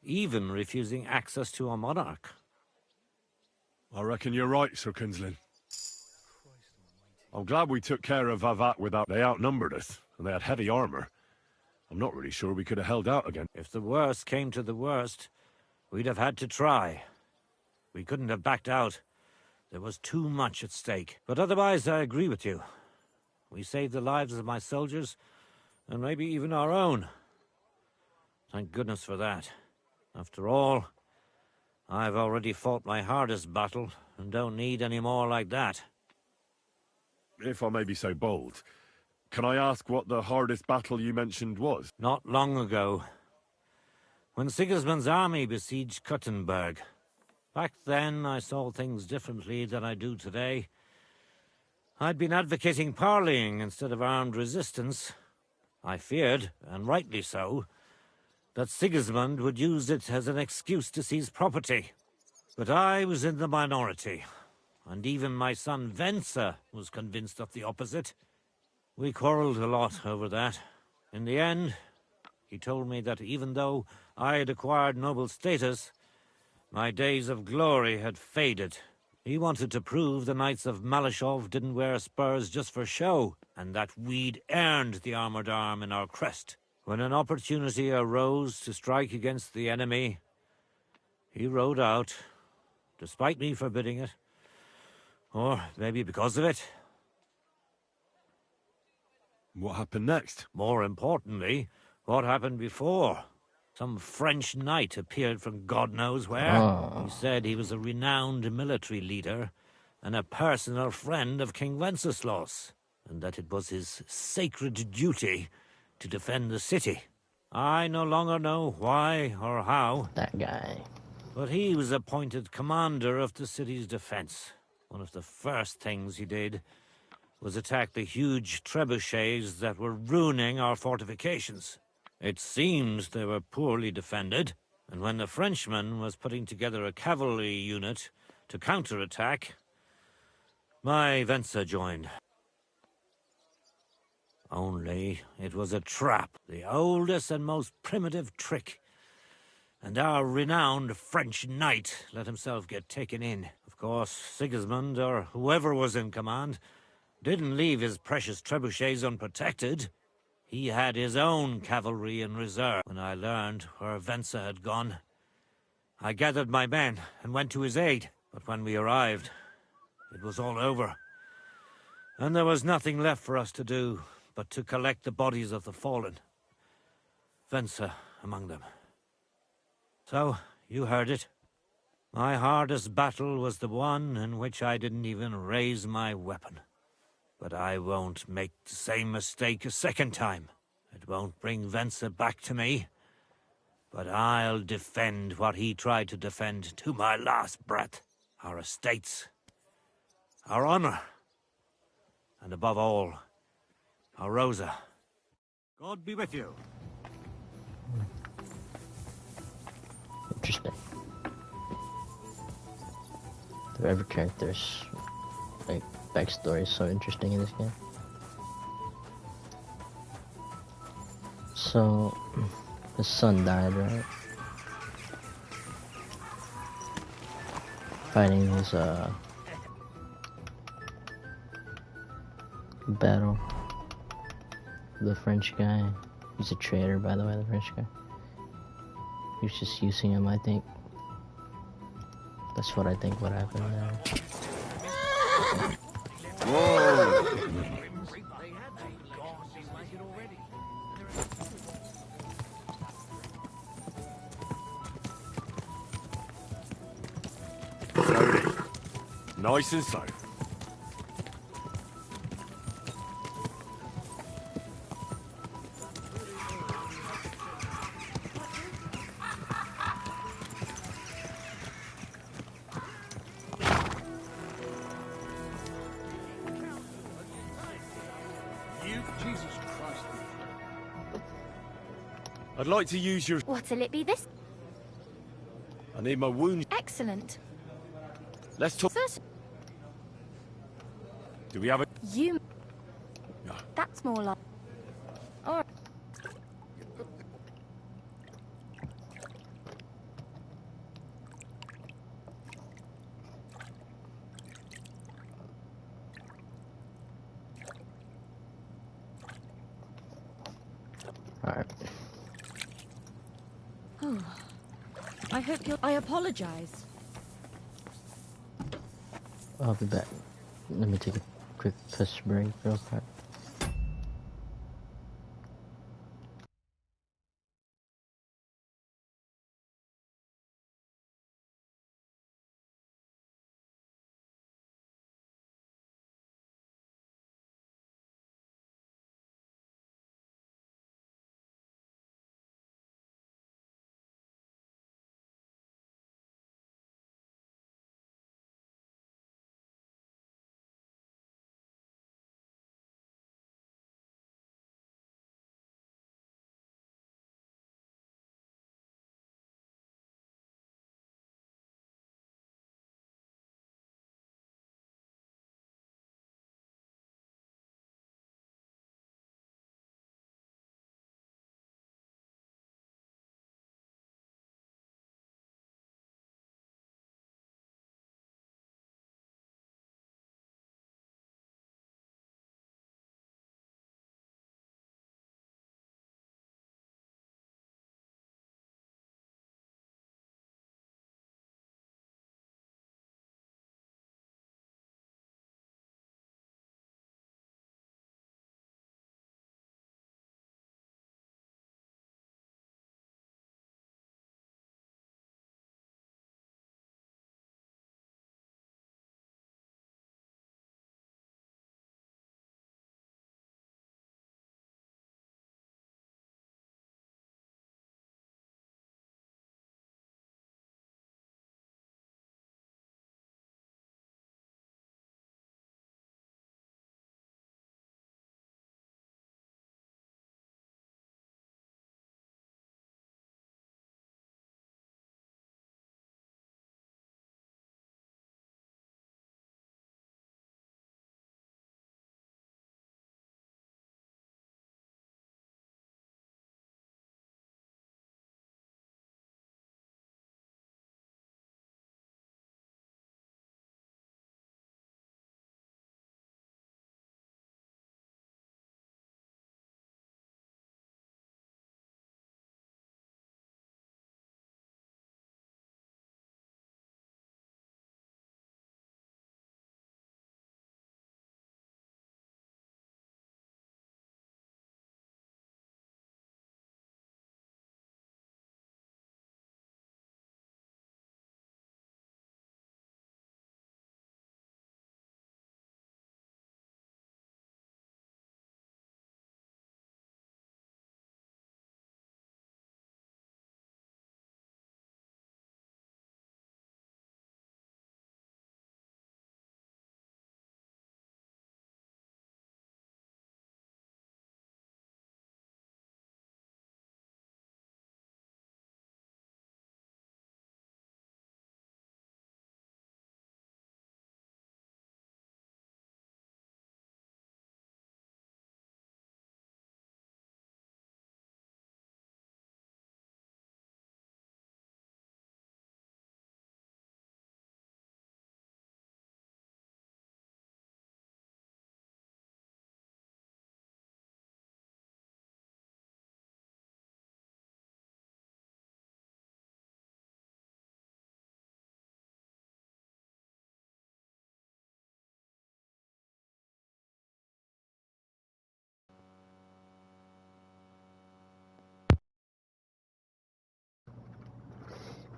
even refusing access to a monarch. I reckon you're right, Sir Kinsling. I'm glad we took care of Vavak without... They outnumbered us, and they had heavy armor. I'm not really sure we could have held out again. If the worst came to the worst, we'd have had to try. We couldn't have backed out. There was too much at stake. But otherwise, I agree with you. We saved the lives of my soldiers, and maybe even our own. Thank goodness for that. After all, I've already fought my hardest battle, and don't need any more like that. If I may be so bold, can I ask what the hardest battle you mentioned was? Not long ago, when Sigismund's army besieged Kuttenberg. Back then, I saw things differently than I do today. I'd been advocating parleying instead of armed resistance. I feared, and rightly so, that Sigismund would use it as an excuse to seize property. But I was in the minority, and even my son Venser was convinced of the opposite. We quarreled a lot over that. In the end, he told me that even though I had acquired noble status, my days of glory had faded. He wanted to prove the Knights of Malashov didn't wear spurs just for show, and that we'd earned the armored arm in our crest. When an opportunity arose to strike against the enemy, he rode out, despite me forbidding it. Or maybe because of it. What happened next? More importantly, what happened before? Some French knight appeared from God knows where. He said he was a renowned military leader and a personal friend of King Wenceslas, and that it was his sacred duty to defend the city. I no longer know why or how. That guy. But he was appointed commander of the city's defense. One of the first things he did was attack the huge trebuchets that were ruining our fortifications. It seems they were poorly defended, and when the Frenchman was putting together a cavalry unit to counterattack, my Venser joined. Only it was a trap, the oldest and most primitive trick, and our renowned French knight let himself get taken in. Of course, Sigismund, or whoever was in command, didn't leave his precious trebuchets unprotected. He had his own cavalry in reserve. When I learned where Venser had gone, I gathered my men and went to his aid. But when we arrived, it was all over. And there was nothing left for us to do but to collect the bodies of the fallen. Venser among them. So, you heard it. My hardest battle was the one in which I didn't even raise my weapon. But I won't make the same mistake a second time. It won't bring Venser back to me. But I'll defend what he tried to defend to my last breath. Our estates, our honor, and above all, our Rosa. God be with you. Interesting. The every character's like backstory is so interesting in this game. So his son died, right? Fighting his battle. The French guy. He's a traitor, by the way, the French guy. He was just using him, I think. That's what I think what happened there. Whoa! Nice and slow. I'd like to use your... What'll it be this? I need my wound. Excellent. Let's talk... Do we have a... You... No. That's more like... Alright. hope you'll... I apologize. I'll be back. Let me take a quick piss break real quick.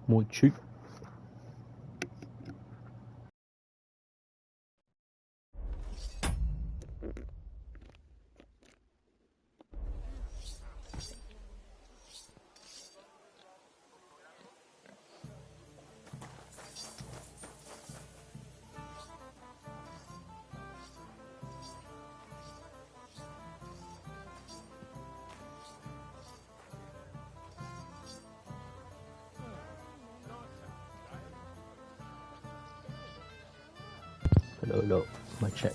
Muy cheap. Hello, my check.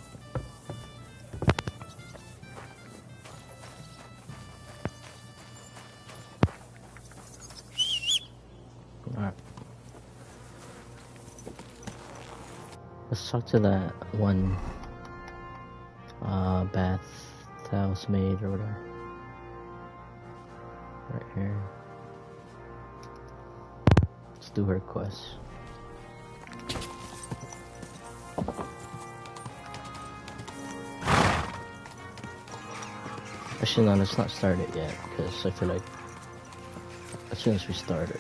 Alright. Let's talk to that one bath housemaid or whatever. Right here. do her quest. Actually, no, let's not start it yet, because I feel like as soon as we start it,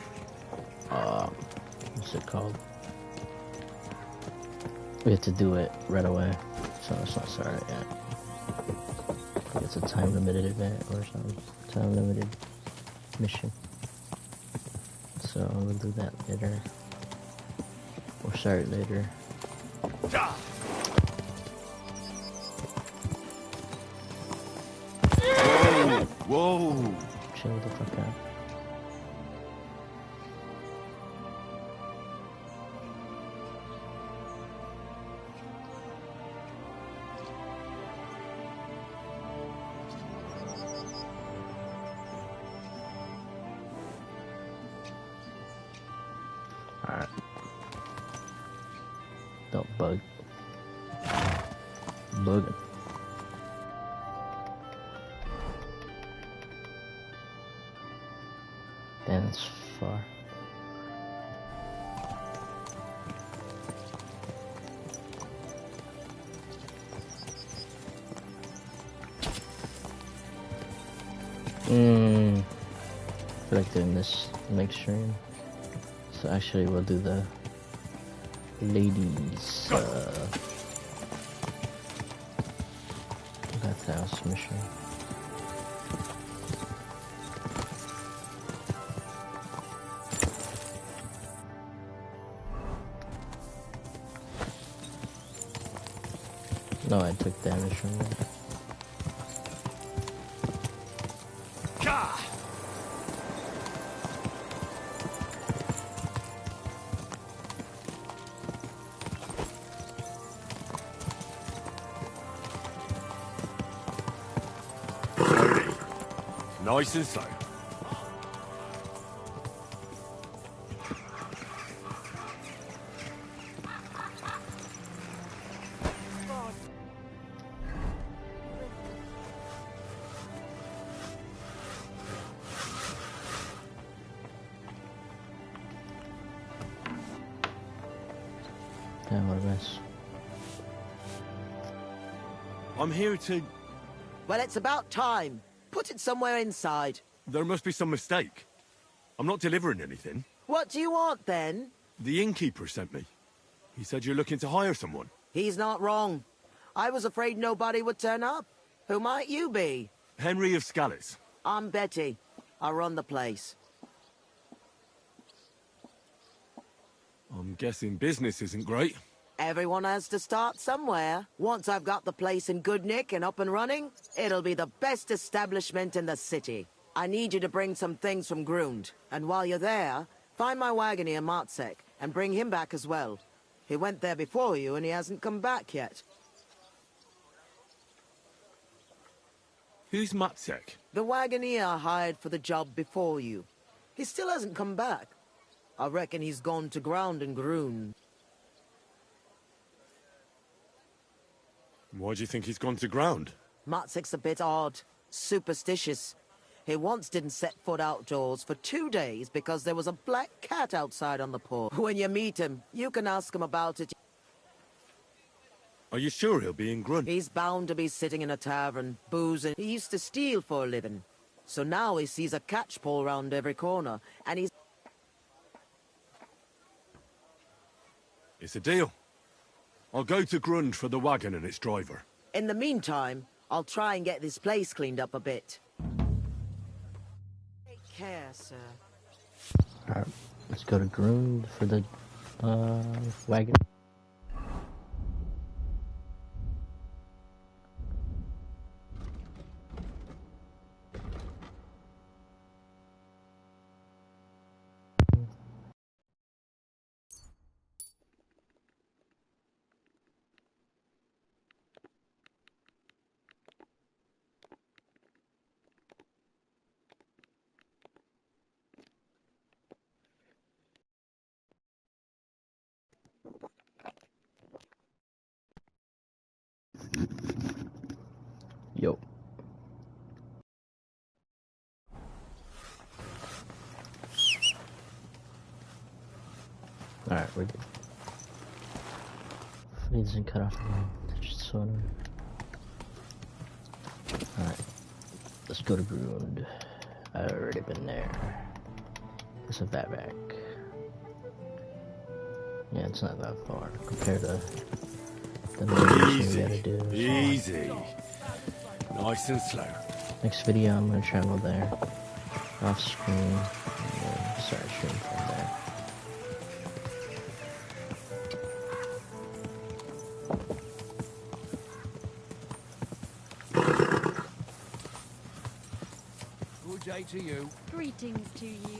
what's it called? We have to do it right away, so let's not start it yet. It's a time limited event or something, time limited mission. So we'll do that later. Or start it later. Whoa! Chill the fuck out. Alright. Don't bug. Bugging. Damn, it's far. I feel like doing this next stream. So actually we'll do the ladies bathhouse mission. No, I took damage from that. Nice and slow. Damn, what a mess. I'm here to... Well, it's about time. Put it somewhere inside. There must be some mistake. I'm not delivering anything. What do you want, then? The innkeeper sent me. He said you're looking to hire someone. He's not wrong. I was afraid nobody would turn up. Who might you be? Henry of Scallis. I'm Betty. I run the place. I'm guessing business isn't great. Everyone has to start somewhere. Once I've got the place in good nick and up and running, it'll be the best establishment in the city. I need you to bring some things from Grund. And while you're there, find my wagoner Matsek and bring him back as well. He went there before you and he hasn't come back yet. Who's Matsek? The wagoner I hired for the job before you. He still hasn't come back. I reckon he's gone to ground in Grund. Why do you think he's gone to ground? Matsek's a bit odd. Superstitious. He once didn't set foot outdoors for 2 days because there was a black cat outside on the porch. When you meet him, you can ask him about it. Are you sure he'll be in Grund? He's bound to be sitting in a tavern, boozing. He used to steal for a living. So now he sees a catchpole round every corner, and he's... It's a deal. I'll go to Grund for the wagon and its driver. In the meantime, I'll try and get this place cleaned up a bit. Take care, sir. Alright, let's go to Grund for the wagon. Yo. we're good. He doesn't cut off again. Just sort of. Alright. Let's go to Grund. I've already been there. It's a Vavak. Yeah, it's not that far compared to the main mission we gotta do. Easy. Nice and slow. Next video, I'm gonna travel there. Off screen. And then start shooting from there. Good day to you. Greetings to you.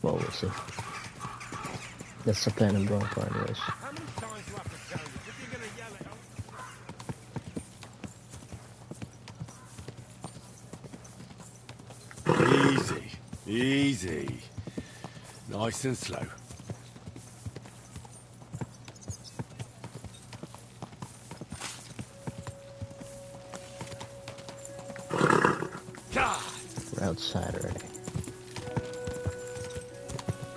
Well, we'll see. That's the plan I'm going for anyways. How many times do I have to tell you? If you're gonna yell at Easy. Easy. Nice and slow. We're outside already.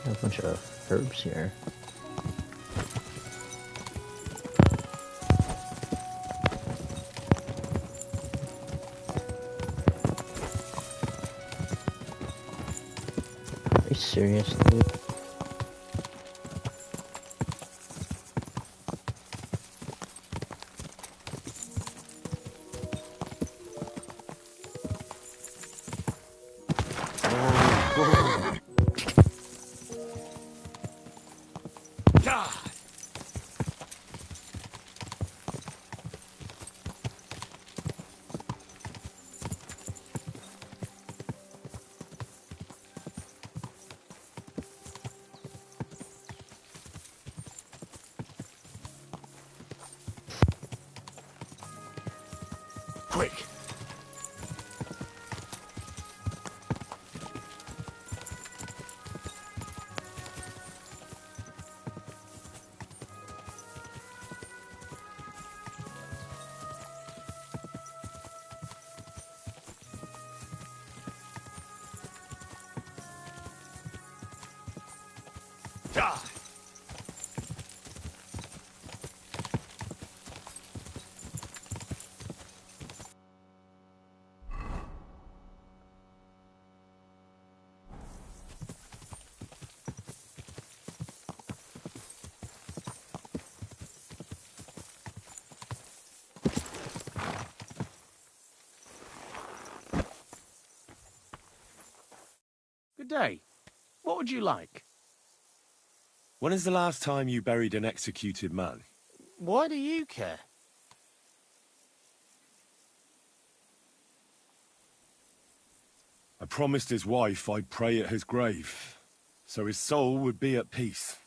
Got a bunch of herbs here. Are you serious, dude? Quick. Good day. What would you like? When is the last time you buried an executed man? Why do you care? I promised his wife I'd pray at his grave, so his soul would be at peace.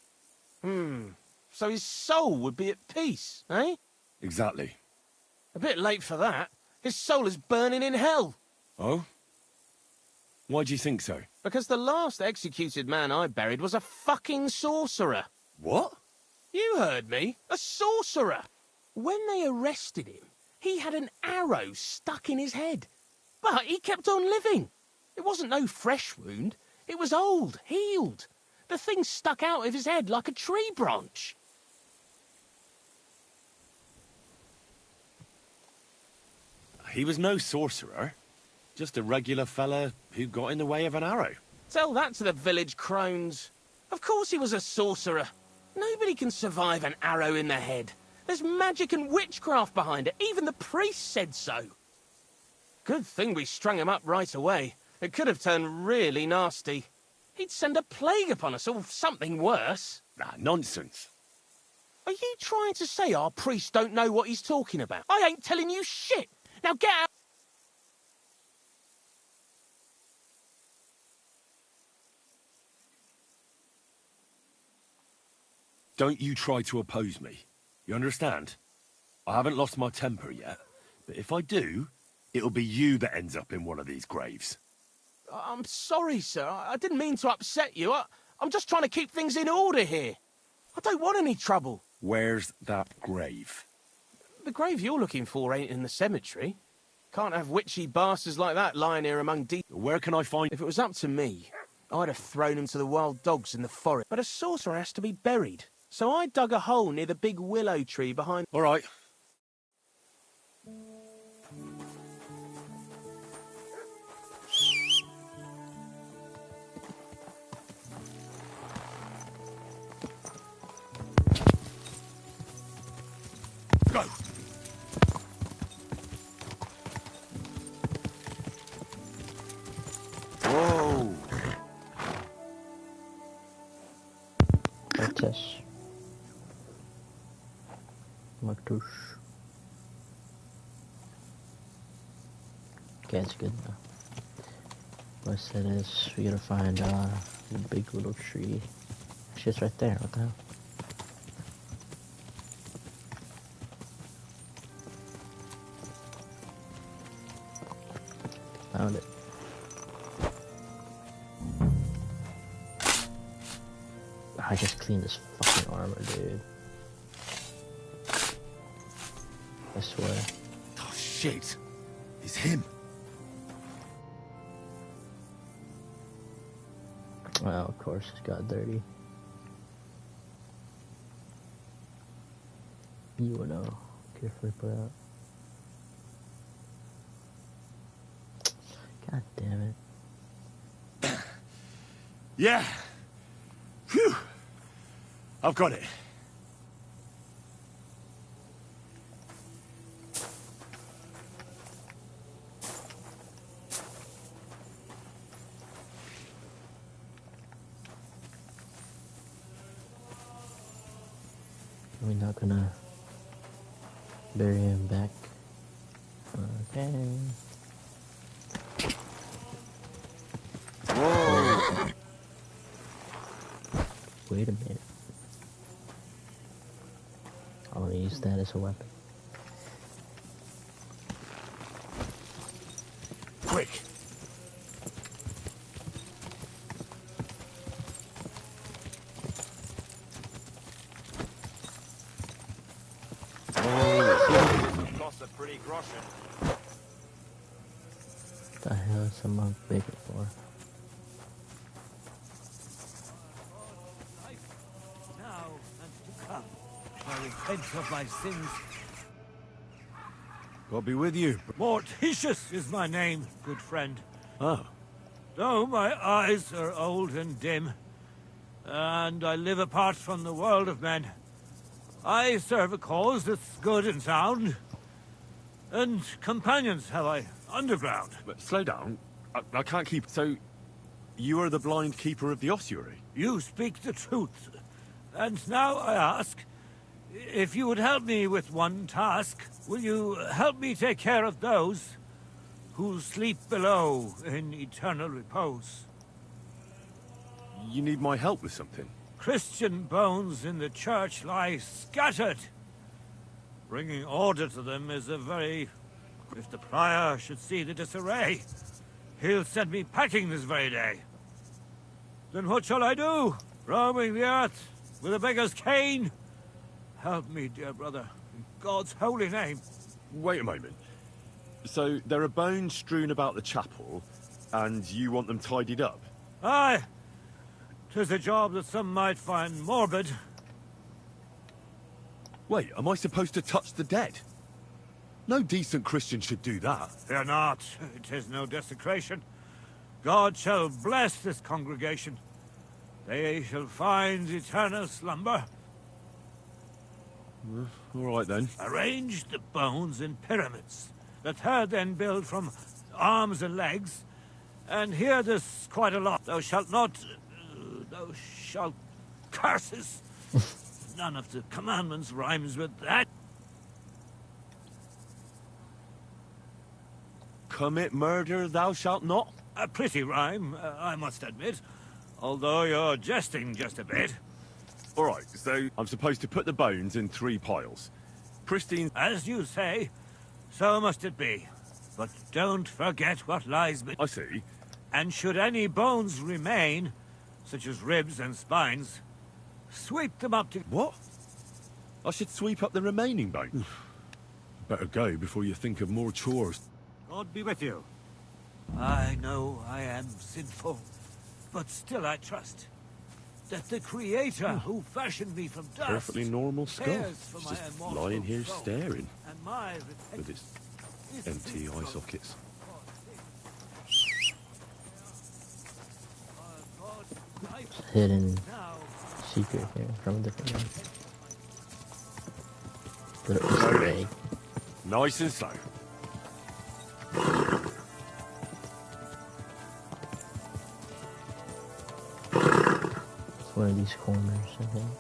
So his soul would be at peace, eh? Exactly. A bit late for that. His soul is burning in hell. Oh? Why do you think so? Because the last executed man I buried was a fucking sorcerer. What? You heard me. A sorcerer. When they arrested him, he had an arrow stuck in his head. But he kept on living. It wasn't no fresh wound. It was old, healed. The thing stuck out of his head like a tree branch. He was no sorcerer. Just a regular fella who got in the way of an arrow. Tell that to the village crones. Of course he was a sorcerer. Nobody can survive an arrow in the head. There's magic and witchcraft behind it. Even the priest said so. Good thing we strung him up right away. It could have turned really nasty. He'd send a plague upon us or something worse. Ah, nonsense. Are you trying to say our priest don't know what he's talking about? I ain't telling you shit. Now get out. Don't you try to oppose me. You understand? I haven't lost my temper yet, but if I do, it'll be you that ends up in one of these graves. I'm sorry, sir. I didn't mean to upset you. I'm just trying to keep things in order here. I don't want any trouble. Where's that grave? The grave you're looking for ain't in the cemetery. Can't have witchy bastards like that lying here among deep... Where can I find... If it was up to me, I'd have thrown him to the wild dogs in the forest. But a sorcerer has to be buried. So I dug a hole near the big willow tree behind... All right. Go! Whoa! Artes. Martush. Okay, it's good now. What I said is we gotta find the big little tree. Shit's right there, what the hell? Found it. I just cleaned this fucking armor, dude. I swear. Oh shit! It's him! Well, of course, it got dirty. You will know. Carefully put out. God damn it. Yeah! Phew! I've got it. We're not gonna bury him back. Okay. Whoa! Wait a minute. I want to use that as a weapon. Quick! Cost a pretty groschen. What the hell is a monk big for? Now and to come, I repent of my sins. God be with you. Mortitius is my name, good friend. Oh. Though my eyes are old and dim, and I live apart from the world of men, I serve a cause that's good and sound. And companions have I, underground. But slow down. I can't keep... So, you are the blind keeper of the ossuary? You speak the truth. And now I ask, if you would help me with one task, will you help me take care of those who sleep below in eternal repose? You need my help with something? Christian bones in the church lie scattered. Bringing order to them is a very... If the prior should see the disarray, he'll send me packing this very day. Then what shall I do? Roaming the earth with a beggar's cane? Help me, dear brother, in God's holy name. Wait a moment. So, there are bones strewn about the chapel, and you want them tidied up? Aye. 'Tis a job that some might find morbid. Wait, am I supposed to touch the dead? No decent Christian should do that. Fear not. It is no desecration. God shall bless this congregation. They shall find eternal slumber. All right, then. Arrange the bones in pyramids. The third then build from arms and legs. And hear this quite a lot. Thou shalt not... thou shalt... Curses! None of the commandments rhymes with that. Commit murder thou shalt not? A pretty rhyme, I must admit. Although you're jesting just a bit. All right, so I'm supposed to put the bones in 3 piles. Pristine... As you say, so must it be. But don't forget what lies beneath. I see. And should any bones remain, such as ribs and spines, sweep them up to... What? I should sweep up the remaining bones. Better go before you think of more chores. God be with you. I know I am sinful, But still I trust that the Creator who fashioned me from dust Perfectly normal skull. cares for It's my just immortal lying here soul, staring and my with its repentance empty eye sockets. Hidden secret here from a different one. Little Easter egg. Nice and slow. One of these corners, I think.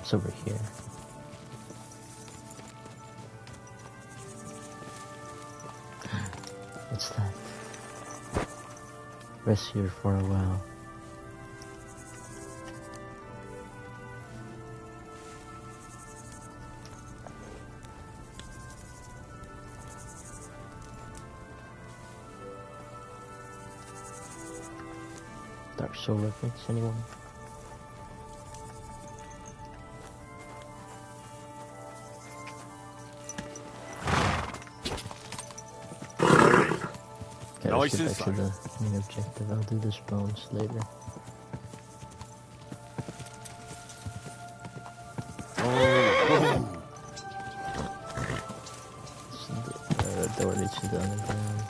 It's over here. What's that? Rest here for a while. Dark Soul reference, anyone? Nice and back to the main objective. I'll do this bones later. The door leads to the underground.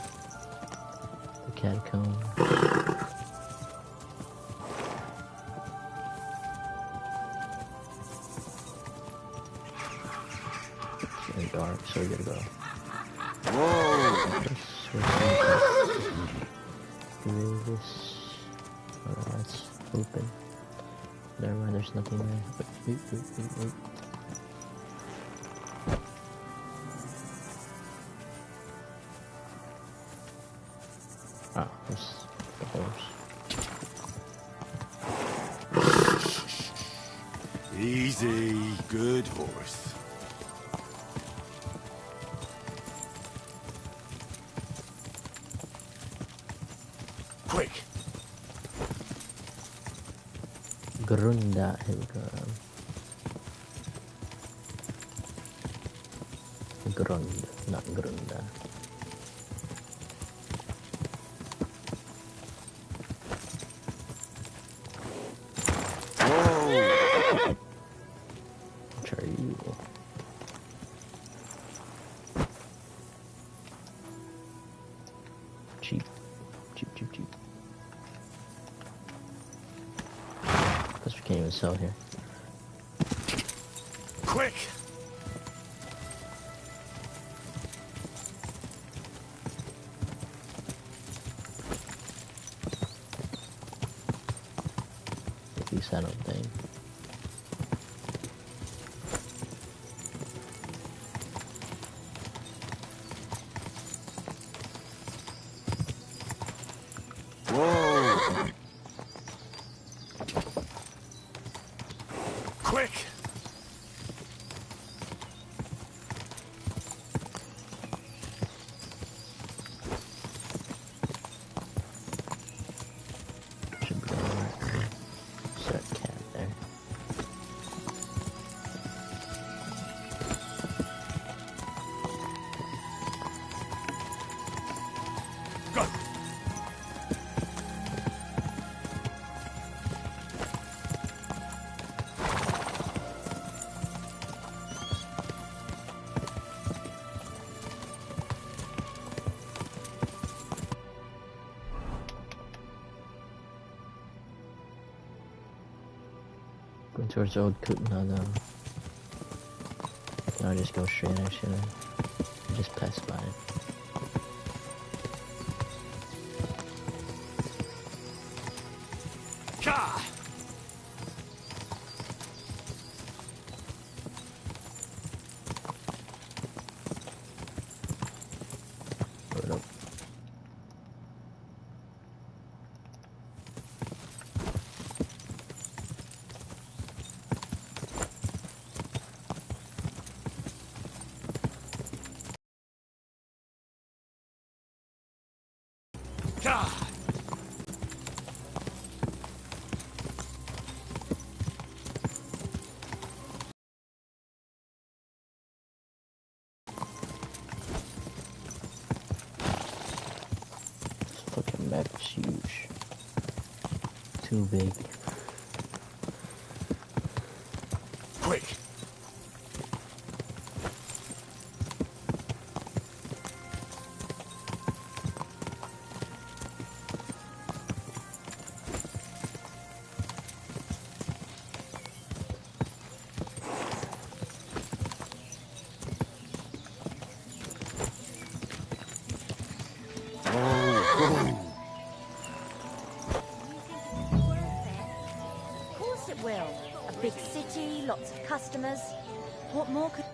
The catacomb. It's really dark, so we gotta go. Through this. Oh, that's open. Never mind, there's nothing there. But wait. Ah, that's the horse. Easy, good horse. Quick. Grunda, here we go. Grund, not Grunda. Which are you? Cheap. Plus we can't even sell here. Quick! At least I don't think. Whoa! Quick! Should be alright. Set cat there. Go! Going towards old Kutna though. No, I just go straight actually. I just pass by it. Ka! Hold up. map is huge. Too big. Quick! Of course it will. A big city, lots of customers. What more could...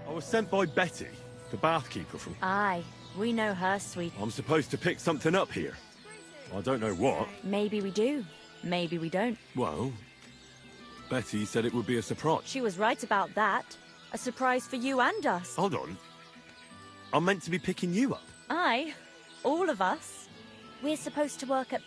I was sent by Betty, the bathkeeper from... Aye, we know her, sweet. I'm supposed to pick something up here. I don't know what. Maybe we do. Maybe we don't. Well, Betty said it would be a surprise. She was right about that. A surprise for you and us. Hold on. I'm meant to be picking you up. Aye, all of us. We're supposed to work at...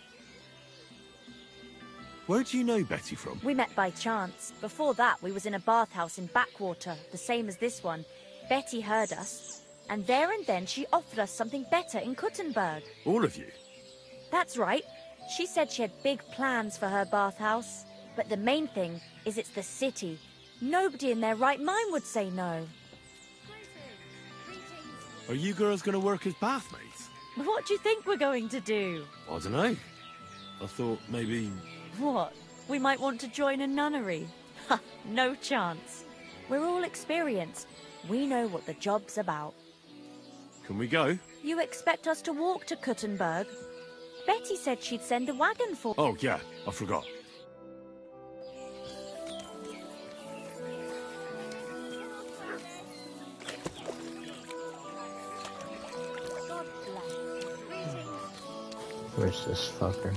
Where do you know Betty from? We met by chance. Before that, we was in a bathhouse in Backwater, the same as this one. Betty heard us, and there and then she offered us something better in Kuttenberg. All of you? That's right. She said she had big plans for her bathhouse. But the main thing is it's the city. Nobody in their right mind would say no. Are you girls going to work as bathmaids? What do you think we're going to do? I don't know. I thought maybe... What? We might want to join a nunnery? Ha! No chance. We're all experienced. We know what the job's about. Can we go? You expect us to walk to Kuttenberg? Betty said she'd send a wagon for... Oh, yeah. I forgot. Where's this fucker?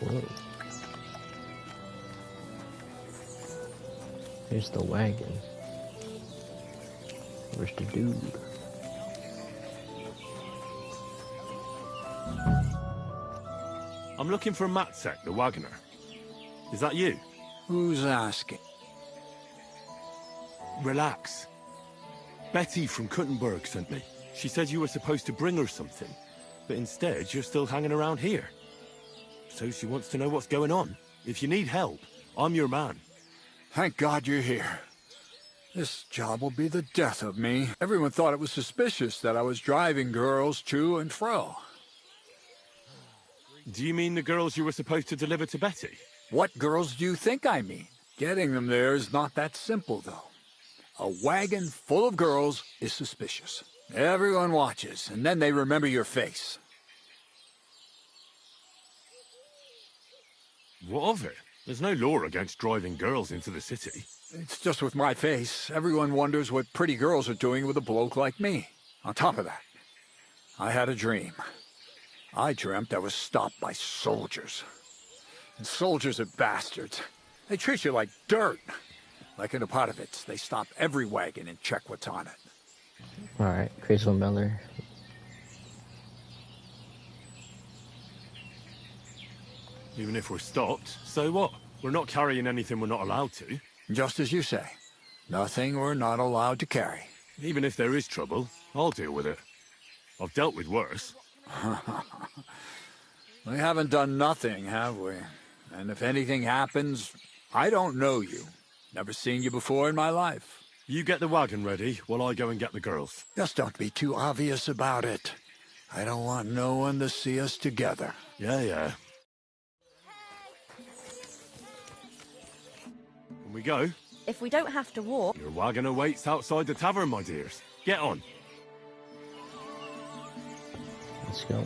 Whoa. Here's the wagon. Where's the dude? I'm looking for Matsek, the wagoner. Is that you? Who's asking? Relax. Betty from Kuttenberg sent me. She said you were supposed to bring her something, but instead you're still hanging around here. So she wants to know what's going on. If you need help, I'm your man. Thank God you're here. This job will be the death of me. Everyone thought it was suspicious that I was driving girls to and fro. Do you mean the girls you were supposed to deliver to Betty? What girls do you think I mean? Getting them there is not that simple, though. A wagon full of girls is suspicious. Everyone watches, and then they remember your face. What of it? There's no law against driving girls into the city. It's just with my face. Everyone wonders what pretty girls are doing with a bloke like me. On top of that, I had a dream. I dreamt I was stopped by soldiers. And soldiers are bastards. They treat you like dirt. Like in the Potovitz, they stop every wagon and check what's on it. Alright, Crystal Miller. Even if we're stopped, so what? We're not carrying anything we're not allowed to. Just as you say. Nothing we're not allowed to carry. Even if there is trouble, I'll deal with it. I've dealt with worse. We haven't done nothing, have we? And if anything happens, I don't know you. Never seen you before in my life. You get the wagon ready while I go and get the girls. Just don't be too obvious about it. I don't want no one to see us together. Yeah. Can we go? If we don't have to walk... Your wagon awaits outside the tavern, my dears. Get on. Let's go.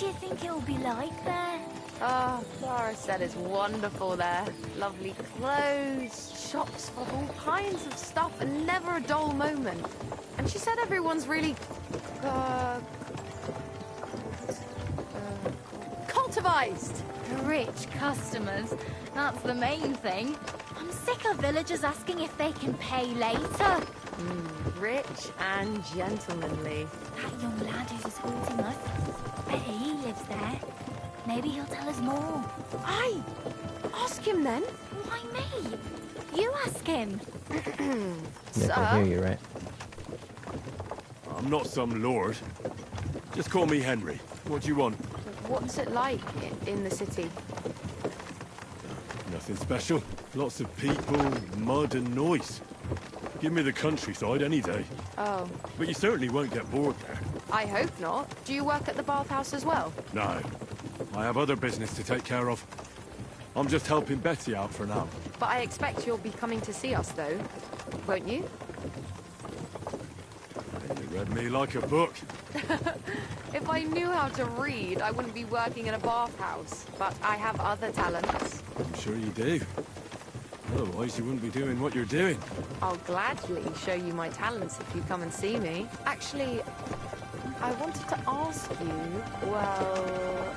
do you think it'll be like there? Oh, Clara said it's wonderful there. Lovely clothes, shops for all kinds of stuff, and never a dull moment. And she said everyone's really... cultivized. Rich customers. That's the main thing. I'm sick of villagers asking if they can pay later. Rich and gentlemanly. That young lad who's escorting us, bet he lives there. Maybe he'll tell us more. Aye! Ask him then. Why me? You ask him. Nick, I hear you, right? I'm not some lord. Just call me Henry. What do you want? What's it like in the city? Nothing special. Lots of people, mud and noise. Give me the countryside any day. Oh. But you certainly won't get bored there. I hope not. Do you work at the bathhouse as well? No. I have other business to take care of. I'm just helping Betty out for now. But I expect you'll be coming to see us, though. Won't you? You read me like a book. If I knew how to read, I wouldn't be working in a bathhouse. But I have other talents. I'm sure you do. Otherwise, you wouldn't be doing what you're doing. I'll gladly show you my talents if you come and see me. Actually, I wanted to ask you, well...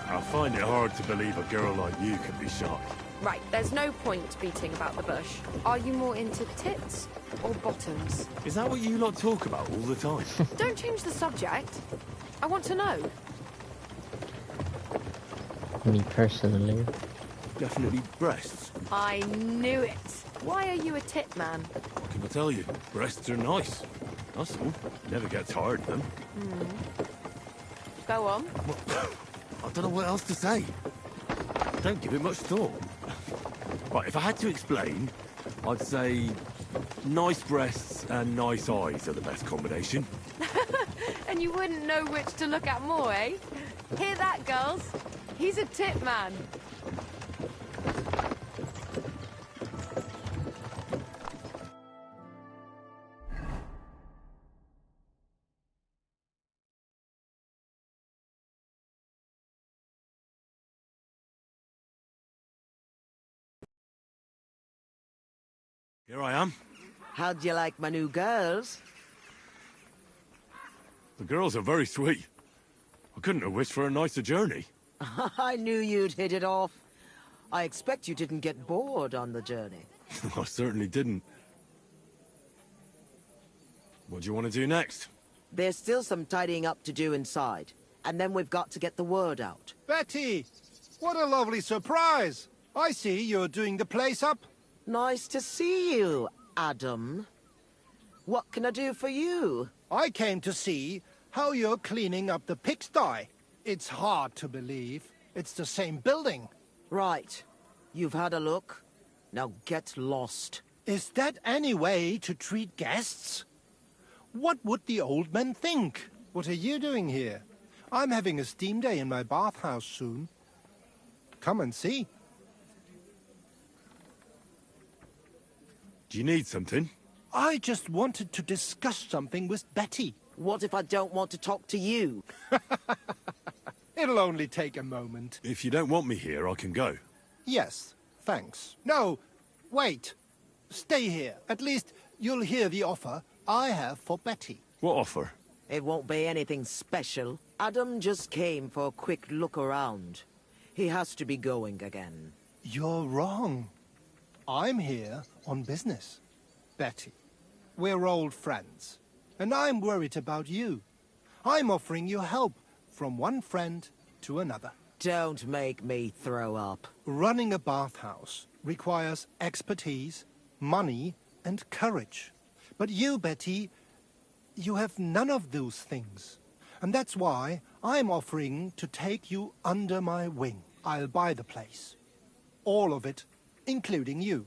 I find it hard to believe a girl like you can be shy. Right, there's no point beating about the bush. Are you more into tits or bottoms? Is that what you lot talk about all the time? Don't change the subject. I want to know. Me personally. Definitely breasts. I knew it. Why are you a tit man? What can I tell you? Breasts are nice. That's all. Never get tired of them. Go on. I don't know what else to say. Don't give it much thought. Right, if I had to explain, I'd say nice breasts and nice eyes are the best combination. And you wouldn't know which to look at more, eh? Hear that, girls? He's a tit man. Here I am. How'd you like my new girls? The girls are very sweet. I couldn't have wished for a nicer journey. I knew you'd hit it off. I expect you didn't get bored on the journey. I certainly didn't. What do you want to do next? There's still some tidying up to do inside. And then we've got to get the word out. Betty! What a lovely surprise! I see you're doing the place up. Nice to see you, Adam. What can I do for you? I came to see how you're cleaning up the pigsty. It's hard to believe. It's the same building. Right. You've had a look. Now get lost. Is that any way to treat guests? What would the old men think? What are you doing here? I'm having a steam day in my bathhouse soon. Come and see. Do you need something? I just wanted to discuss something with Betty. What if I don't want to talk to you? It'll only take a moment. If you don't want me here, I can go. Yes, thanks. No, wait. Stay here. At least you'll hear the offer I have for Betty. What offer? It won't be anything special. Adam just came for a quick look around. He has to be going again. You're wrong. I'm here on business. Betty, we're old friends, and I'm worried about you. I'm offering you help from one friend to another. Don't make me throw up. Running a bathhouse requires expertise, money, and courage. But you, Betty, you have none of those things. And that's why I'm offering to take you under my wing. I'll buy the place. All of it, including you.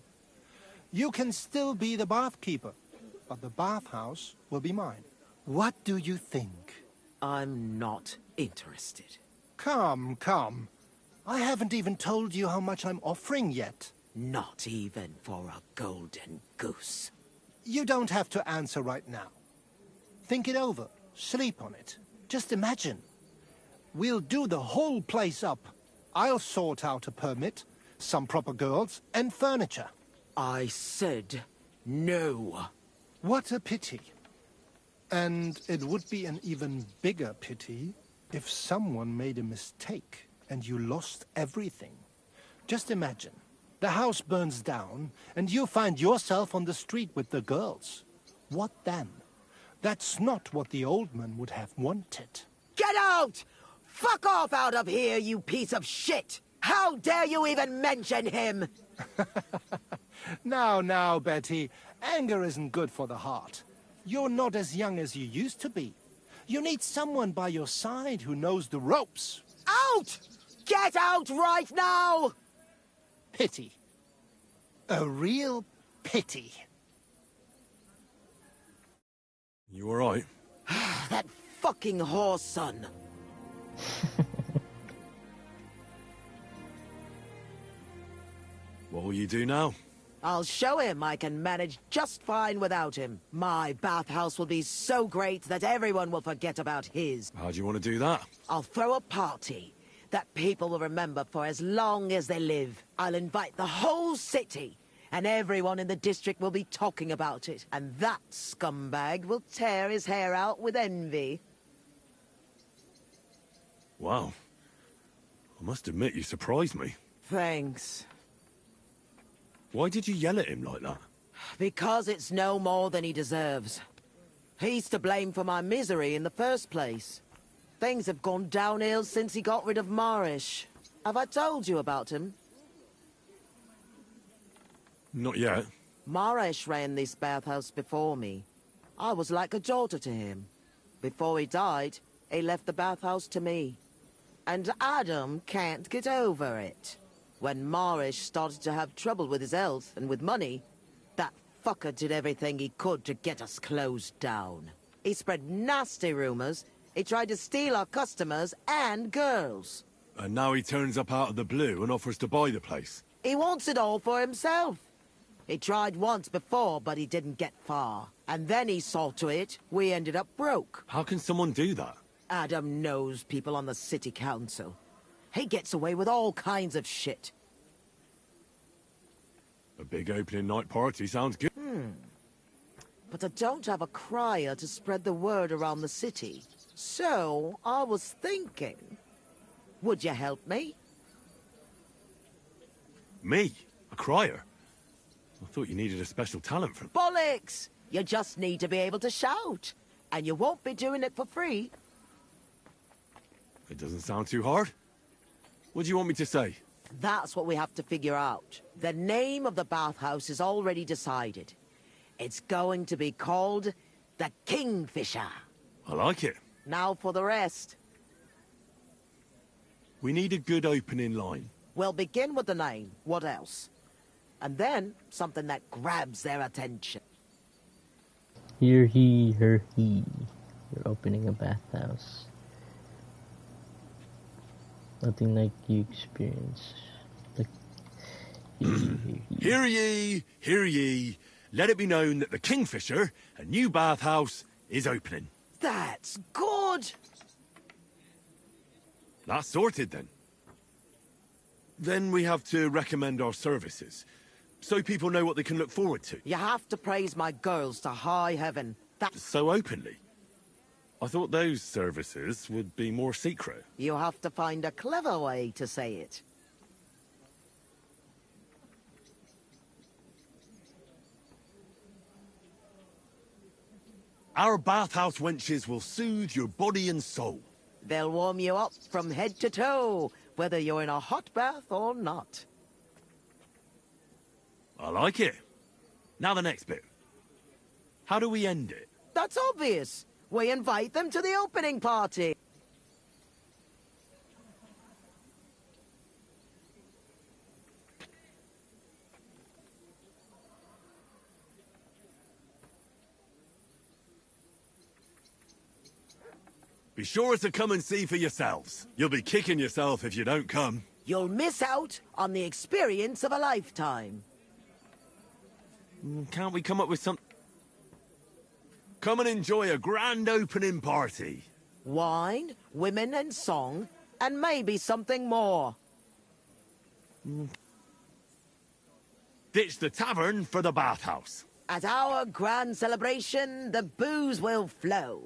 You can still be the bath keeper, but the bathhouse will be mine. What do you think? I'm not interested. Come, come. I haven't even told you how much I'm offering yet. Not even for a golden goose. You don't have to answer right now. Think it over. Sleep on it. Just imagine. We'll do the whole place up. I'll sort out a permit, some proper girls, and furniture. I said no. What a pity. And it would be an even bigger pity if someone made a mistake and you lost everything. Just imagine, the house burns down and you find yourself on the street with the girls. What then? That's not what the old man would have wanted. Get out! Fuck off out of here, you piece of shit! How dare you even mention him? Now, Betty, anger isn't good for the heart. You're not as young as you used to be. You need someone by your side who knows the ropes. Out! Get out right now! Pity. A real pity. You alright? That fucking whore's son. What will you do now? I'll show him I can manage just fine without him. My bathhouse will be so great that everyone will forget about his. How do you want to do that? I'll throw a party that people will remember for as long as they live. I'll invite the whole city, and everyone in the district will be talking about it. And that scumbag will tear his hair out with envy. Wow. I must admit you surprised me. Thanks. Why did you yell at him like that? Because it's no more than he deserves. He's to blame for my misery in the first place. Things have gone downhill since he got rid of Marish. Have I told you about him? Not yet. Marish ran this bathhouse before me. I was like a daughter to him. Before he died, he left the bathhouse to me. And Adam can't get over it. When Marish started to have trouble with his health and with money, that fucker did everything he could to get us closed down. He spread nasty rumors. He tried to steal our customers and girls. And now he turns up out of the blue and offers to buy the place. He wants it all for himself. He tried once before, but he didn't get far. And then he saw to it we ended up broke. How can someone do that? Adam knows people on the city council. He gets away with all kinds of shit. A big opening night party sounds good. But I don't have a crier to spread the word around the city. So, I was thinking, would you help me? Me? A crier? I thought you needed a special talent for... Bollocks! You just need to be able to shout. And you won't be doing it for free. It doesn't sound too hard. What do you want me to say? That's what we have to figure out. The name of the bathhouse is already decided. It's going to be called the Kingfisher. I like it. Now for the rest. We need a good opening line. We'll begin with the name. What else? And then something that grabs their attention. Here he, her he. You're opening a bathhouse. Nothing like you experience. Hear ye, hear ye. Let it be known that the Kingfisher, a new bathhouse, is opening. That's good! That's sorted then. Then we have to recommend our services, so people know what they can look forward to. You have to praise my girls to high heaven. That's so openly. I thought those services would be more secret. You have to find a clever way to say it. Our bathhouse wenches will soothe your body and soul. They'll warm you up from head to toe, whether you're in a hot bath or not. I like it. Now the next bit. How do we end it? That's obvious. We invite them to the opening party. Be sure to come and see for yourselves. You'll be kicking yourself if you don't come. You'll miss out on the experience of a lifetime. Can't we come up with some... Come and enjoy a grand opening party. wine, women and song, and maybe something more. Ditch the tavern for the bathhouse. At our grand celebration, the booze will flow.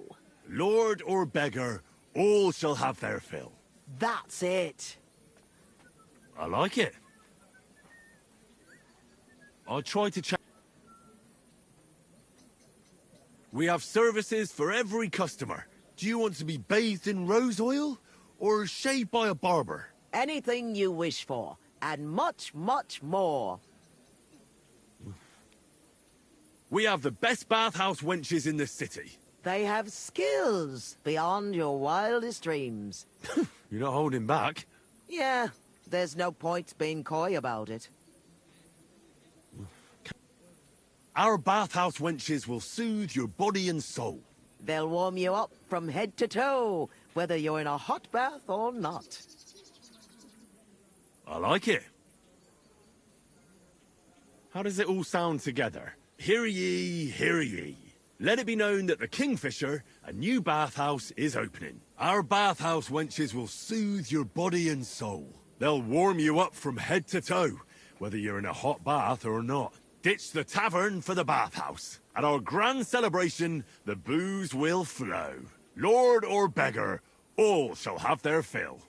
Lord or beggar, all shall have their fill. That's it. I like it. I'll try to check. We have services for every customer. Do you want to be bathed in rose oil or shaved by a barber? Anything you wish for, and much, much more. We have the best bathhouse wenches in the city. They have skills beyond your wildest dreams. You're not holding back. Yeah, there's no point being coy about it. Our bathhouse wenches will soothe your body and soul. They'll warm you up from head to toe, whether you're in a hot bath or not. I like it. How does it all sound together? Hear ye, hear ye. Let it be known that the Kingfisher, a new bathhouse, is opening. Our bathhouse wenches will soothe your body and soul. They'll warm you up from head to toe, whether you're in a hot bath or not. Ditch the tavern for the bathhouse. At our grand celebration, the booze will flow. Lord or beggar, all shall have their fill.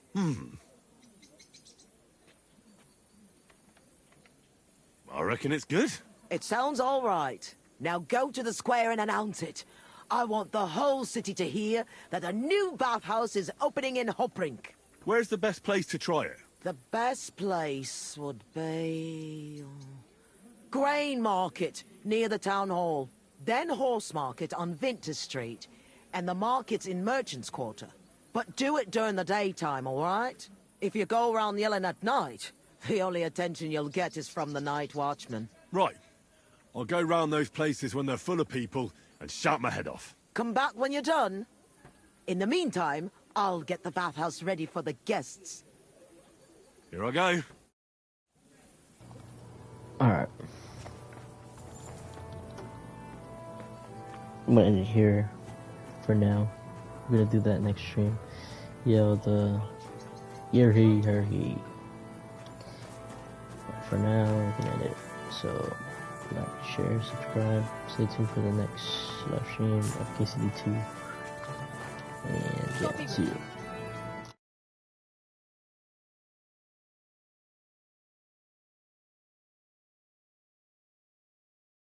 I reckon it's good. It sounds all right. Now go to the square and announce it. I want the whole city to hear that a new bathhouse is opening in Hoprink. Where's the best place to try it? The best place would be... Grain Market, near the town hall. Then Horse Market on Vinter Street. And the markets in Merchant's Quarter. But do it during the daytime, all right? If you go around yelling at night, the only attention you'll get is from the night watchman. Right. I'll go round those places when they're full of people and shout my head off. Come back when you're done. In the meantime, I'll get the bathhouse ready for the guests. Here I go. Alright. I'm gonna end it here for now. I'm gonna do that next stream. Yo, the Yerhi. For now, we're gonna end it. So, like, share, subscribe. Stay tuned for the next live stream of KCD2. And yeah, see you.